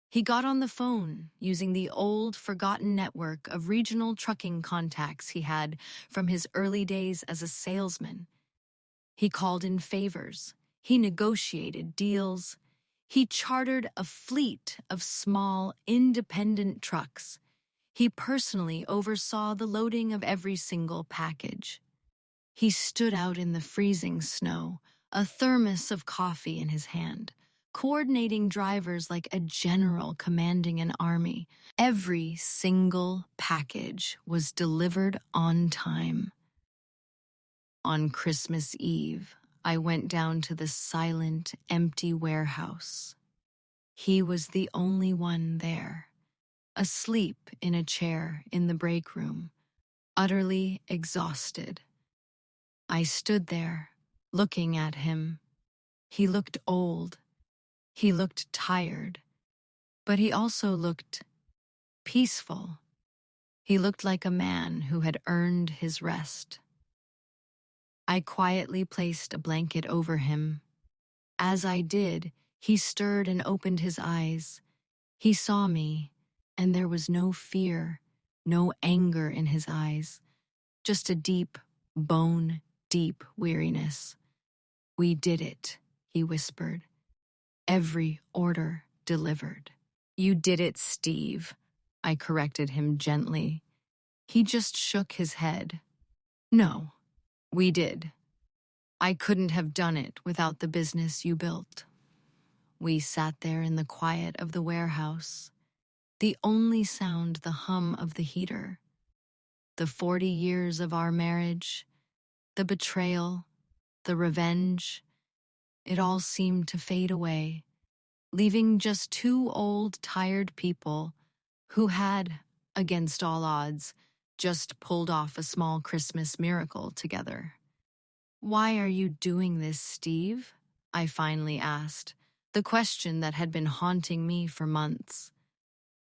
He got on the phone using the old, forgotten network of regional trucking contacts he had from his early days as a salesman. He called in favors. He negotiated deals. He chartered a fleet of small, independent trucks. He personally oversaw the loading of every single package. He stood out in the freezing snow, a thermos of coffee in his hand, coordinating drivers like a general commanding an army. Every single package was delivered on time. On Christmas Eve, I went down to the silent, empty warehouse. He was the only one there, asleep in a chair in the break room, utterly exhausted. I stood there, looking at him. He looked old. He looked tired. But he also looked peaceful. He looked like a man who had earned his rest. I quietly placed a blanket over him. As I did, he stirred and opened his eyes. He saw me, and there was no fear, no anger in his eyes, just a deep, bone-deep weariness. "We did it," he whispered. "Every order delivered." "You did it, Steve," I corrected him gently. He just shook his head. "No, we did. I couldn't have done it without the business you built." We sat there in the quiet of the warehouse, the only sound the hum of the heater. The 40 years of our marriage, the betrayal, the revenge, it all seemed to fade away, leaving just two old, tired people who had, against all odds, just pulled off a small Christmas miracle together. "Why are you doing this, Steve?" I finally asked, the question that had been haunting me for months.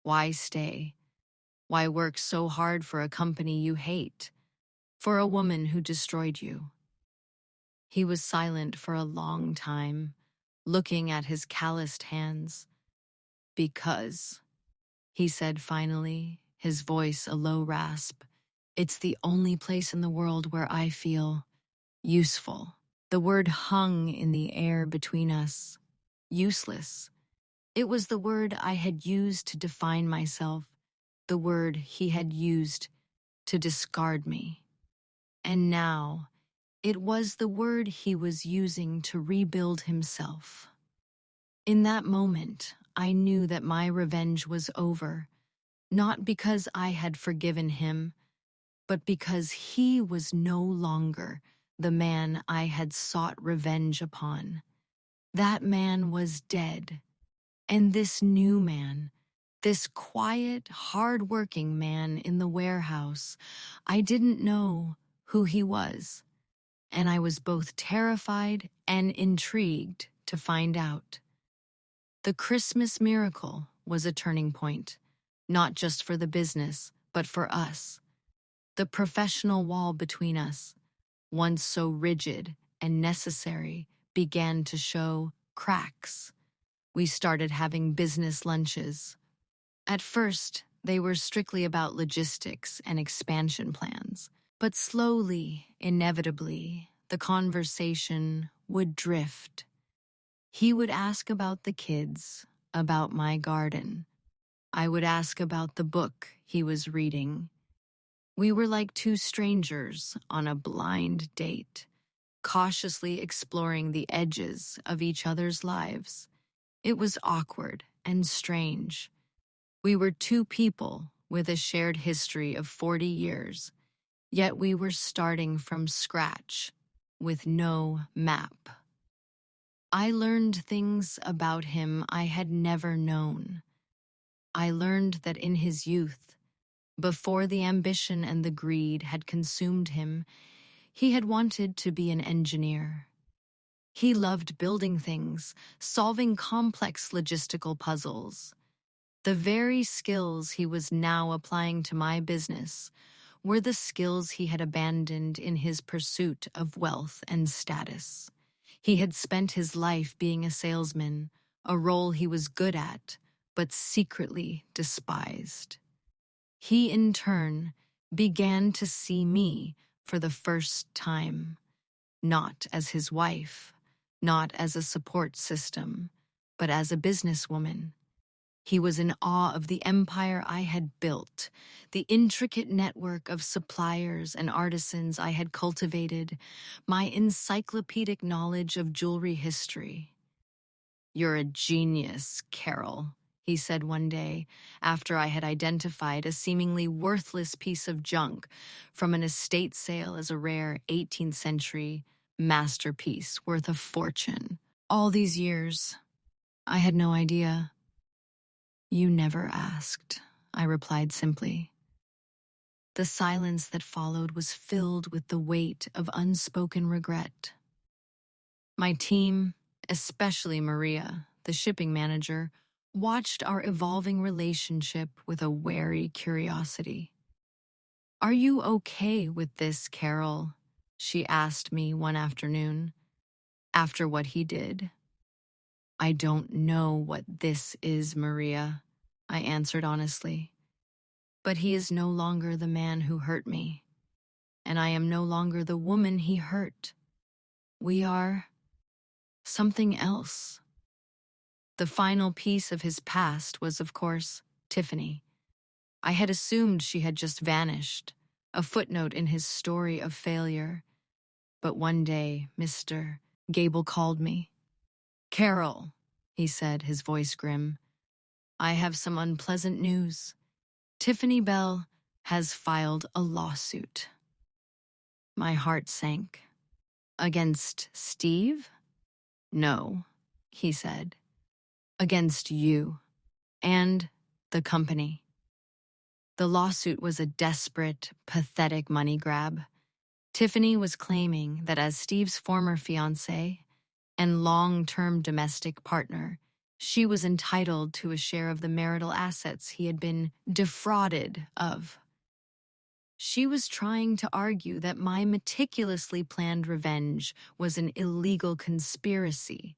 Why stay? Why work so hard for a company you hate? For a woman who destroyed you? He was silent for a long time, looking at his calloused hands. "Because," he said finally, his voice a low rasp, "it's the only place in the world where I feel useful." The word hung in the air between us. Useless. It was the word I had used to define myself, the word he had used to discard me. And now, it was the word he was using to rebuild himself. In that moment, I knew that my revenge was over, not because I had forgiven him, but because he was no longer the man I had sought revenge upon. That man was dead, and this new man, this quiet, hard-working man in the warehouse, I didn't know who he was, and I was both terrified and intrigued to find out. The Christmas miracle was a turning point, not just for the business, but for us. The professional wall between us, once so rigid and necessary, began to show cracks. We started having business lunches. At first, they were strictly about logistics and expansion plans, but slowly, inevitably, the conversation would drift. He would ask about the kids, about my garden. I would ask about the book he was reading. We were like two strangers on a blind date, cautiously exploring the edges of each other's lives. It was awkward and strange. We were two people with a shared history of 40 years, yet we were starting from scratch, with no map. I learned things about him I had never known. I learned that in his youth, Before the ambition and the greed had consumed him, he had wanted to be an engineer. He loved building things, solving complex logistical puzzles. The very skills he was now applying to my business were the skills he had abandoned in his pursuit of wealth and status. He had spent his life being a salesman, a role he was good at, but secretly despised. He, in turn, began to see me for the first time, not as his wife, not as a support system, but as a businesswoman. He was in awe of the empire I had built, the intricate network of suppliers and artisans I had cultivated, my encyclopedic knowledge of jewelry history. "You're a genius, Carol," he said one day, after I had identified a seemingly worthless piece of junk from an estate sale as a rare 18th century masterpiece worth a fortune. All these years, I had no idea. "You never asked," I replied simply. The silence that followed was filled with the weight of unspoken regret. My team, especially Maria, the shipping manager, watched our evolving relationship with a wary curiosity. "Are you okay with this, Carol?" she asked me one afternoon, after what he did. "I don't know what this is, Maria," I answered honestly. "But he is no longer the man who hurt me, and I am no longer the woman he hurt. We are something else." The final piece of his past was, of course, Tiffany. I had assumed she had just vanished, a footnote in his story of failure. But one day, Mr. Gable called me. "Carol," he said, his voice grim, "I have some unpleasant news. Tiffany Bell has filed a lawsuit." My heart sank. "Against Steve?" "No," he said. "Against you and the company." The lawsuit was a desperate, pathetic money grab. Tiffany was claiming that as Steve's former fiancée and long-term domestic partner, she was entitled to a share of the marital assets he had been defrauded of. She was trying to argue that my meticulously planned revenge was an illegal conspiracy,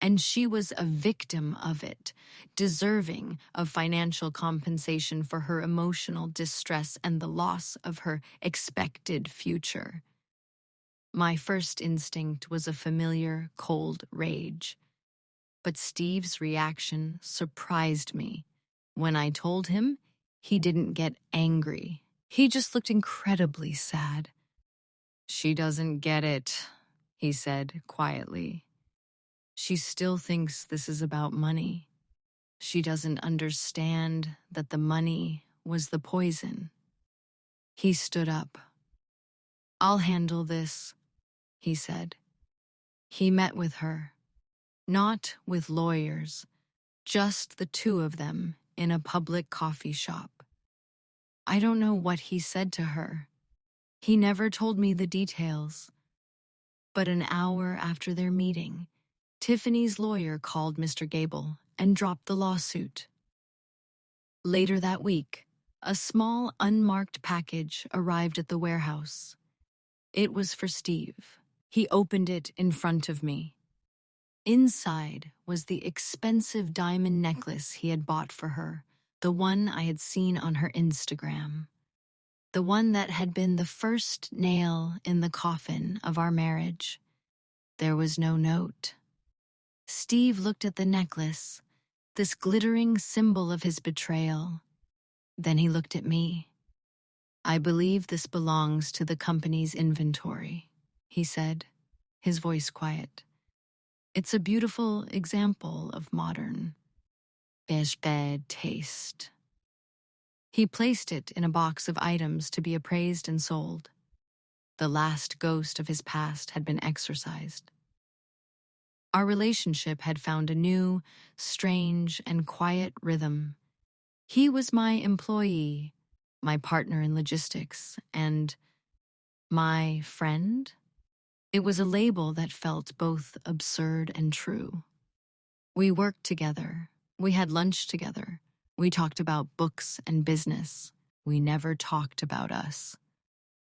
and she was a victim of it, deserving of financial compensation for her emotional distress and the loss of her expected future. My first instinct was a familiar, cold rage. But Steve's reaction surprised me. When I told him, he didn't get angry. He just looked incredibly sad. "She doesn't get it," he said quietly. "She still thinks this is about money. She doesn't understand that the money was the poison." He stood up. "I'll handle this," he said. He met with her, not with lawyers, just the two of them in a public coffee shop. I don't know what he said to her. He never told me the details. But an hour after their meeting, Tiffany's lawyer called Mr. Gable and dropped the lawsuit. Later that week, a small unmarked package arrived at the warehouse. It was for Steve. He opened it in front of me. Inside was the expensive diamond necklace he had bought for her, the one I had seen on her Instagram. The one that had been the first nail in the coffin of our marriage. There was no note. Steve looked at the necklace, this glittering symbol of his betrayal. Then he looked at me. "I believe this belongs to the company's inventory," he said, his voice quiet. "It's a beautiful example of modern, bad taste." He placed it in a box of items to be appraised and sold. The last ghost of his past had been exorcised. Our relationship had found a new, strange, and quiet rhythm. He was my employee, my partner in logistics, and my friend. It was a label that felt both absurd and true. We worked together. We had lunch together. We talked about books and business. We never talked about us.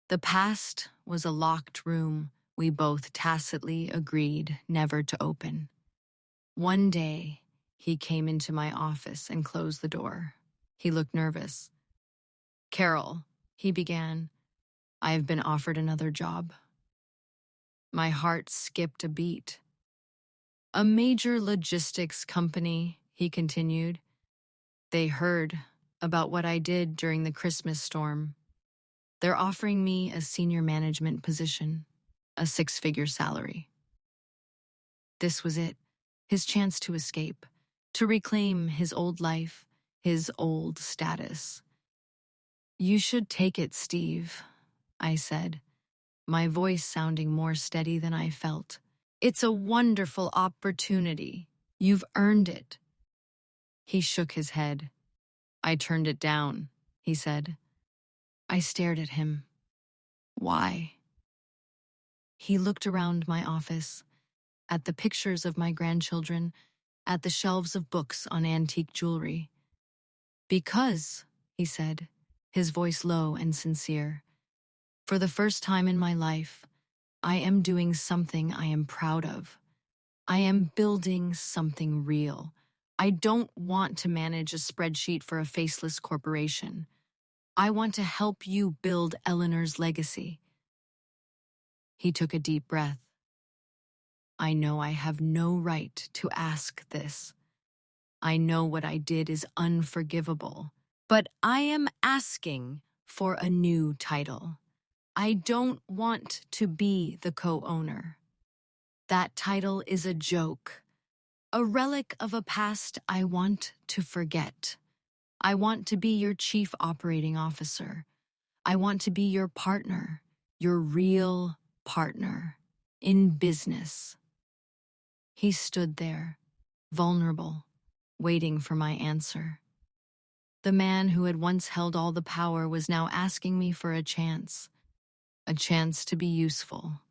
The past was a locked room we both tacitly agreed never to open. One day, he came into my office and closed the door. He looked nervous. "Carol," he began, "I have been offered another job." My heart skipped a beat. "A major logistics company," he continued. "They heard about what I did during the Christmas storm. They're offering me a senior management position, a six-figure salary." This was it, his chance to escape, to reclaim his old life, his old status. "You should take it, Steve," I said, my voice sounding more steady than I felt. "It's a wonderful opportunity. You've earned it." He shook his head. "I turned it down," he said. I stared at him. "Why?" He looked around my office, at the pictures of my grandchildren, at the shelves of books on antique jewelry. "Because," he said, his voice low and sincere, "for the first time in my life, I am doing something I am proud of. I am building something real. I don't want to manage a spreadsheet for a faceless corporation. I want to help you build Eleanor's legacy." He took a deep breath. "I know I have no right to ask this. I know what I did is unforgivable. But I am asking for a new title. I don't want to be the co-owner. That title is a joke, a relic of a past I want to forget. I want to be your chief operating officer. I want to be your partner, your real partner, in business." He stood there, vulnerable, waiting for my answer. The man who had once held all the power was now asking me for a chance to be useful.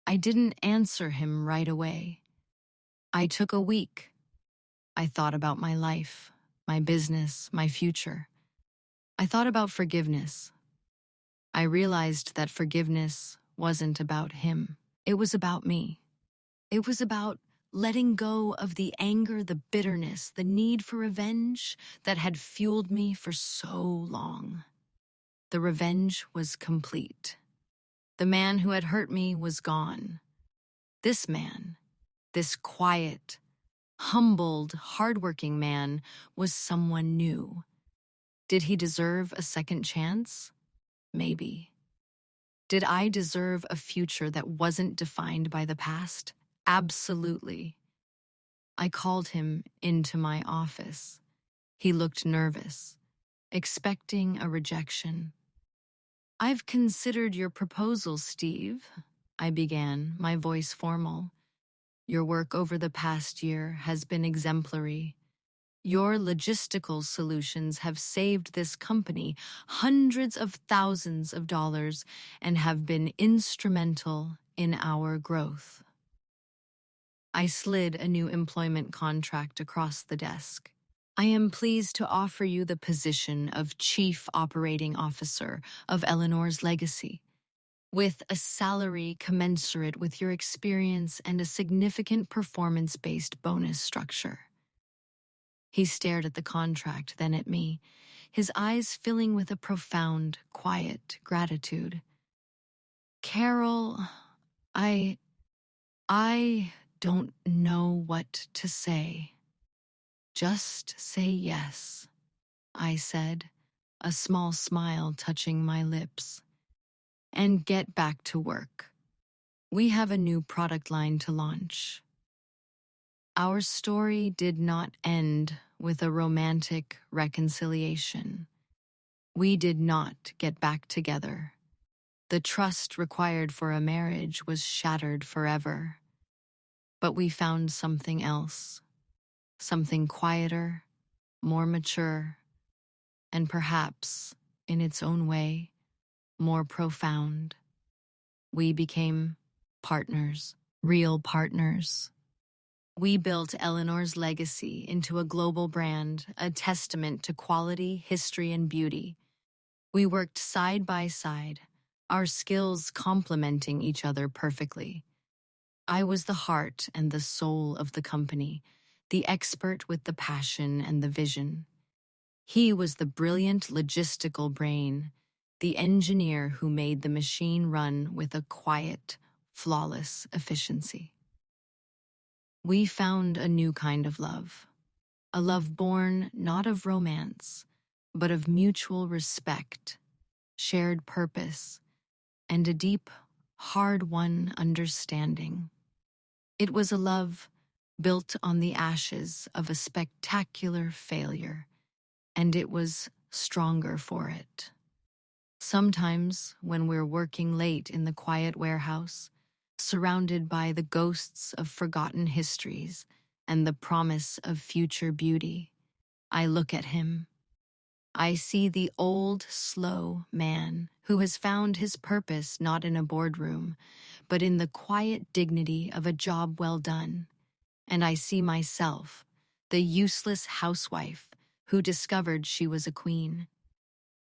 I didn't answer him right away. I took a week. I thought about my life, my business, my future. I thought about forgiveness. I realized that forgiveness wasn't about him. It was about me. It was about letting go of the anger, the bitterness, the need for revenge that had fueled me for so long. The revenge was complete. The man who had hurt me was gone. This man, this quiet, humbled, hardworking man, was someone new. Did he deserve a second chance? Maybe. Did I deserve a future that wasn't defined by the past? Absolutely. I called him into my office. He looked nervous, expecting a rejection. "I've considered your proposal, Steve," I began, my voice formal. "Your work over the past year has been exemplary. Your logistical solutions have saved this company hundreds of thousands of dollars and have been instrumental in our growth." I slid a new employment contract across the desk. "I am pleased to offer you the position of Chief Operating Officer of Eleanor's legacy, with a salary commensurate with your experience and a significant performance-based bonus structure." He stared at the contract, then at me, his eyes filling with a profound, quiet gratitude. "Carol, I don't know what to say." "Just say yes," I said, a small smile touching my lips. "And get back to work. We have a new product line to launch." Our story did not end with a romantic reconciliation. We did not get back together. The trust required for a marriage was shattered forever. But we found something else, something quieter, more mature, and perhaps in its own way, more profound. We became partners, real partners. We built Eleanor's legacy into a global brand, a testament to quality, history, and beauty. We worked side by side, our skills complementing each other perfectly. I was the heart and the soul of the company, the expert with the passion and the vision. He was the brilliant logistical brain, the engineer who made the machine run with a quiet, flawless efficiency. We found a new kind of love, a love born not of romance, but of mutual respect, shared purpose, and a deep, hard-won understanding. It was a love built on the ashes of a spectacular failure, and it was stronger for it. Sometimes, when we're working late in the quiet warehouse, surrounded by the ghosts of forgotten histories and the promise of future beauty, I look at him. I see the old, slow man who has found his purpose not in a boardroom, but in the quiet dignity of a job well done. And I see myself, the useless housewife who discovered she was a queen.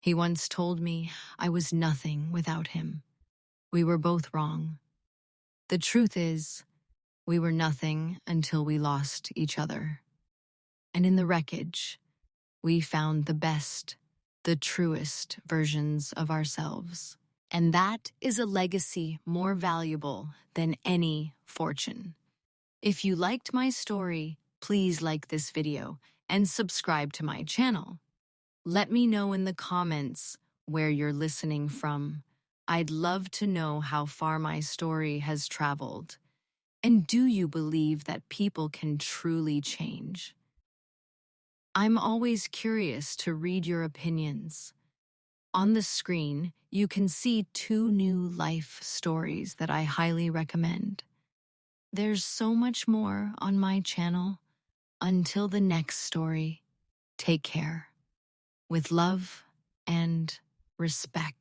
He once told me I was nothing without him. We were both wrong. The truth is, we were nothing until we lost each other. And in the wreckage, we found the best, the truest versions of ourselves. And that is a legacy more valuable than any fortune. If you liked my story, please like this video and subscribe to my channel. Let me know in the comments where you're listening from. I'd love to know how far my story has traveled. And do you believe that people can truly change? I'm always curious to read your opinions. On the screen, you can see 2 new life stories that I highly recommend. There's so much more on my channel. Until the next story, take care. With love and respect.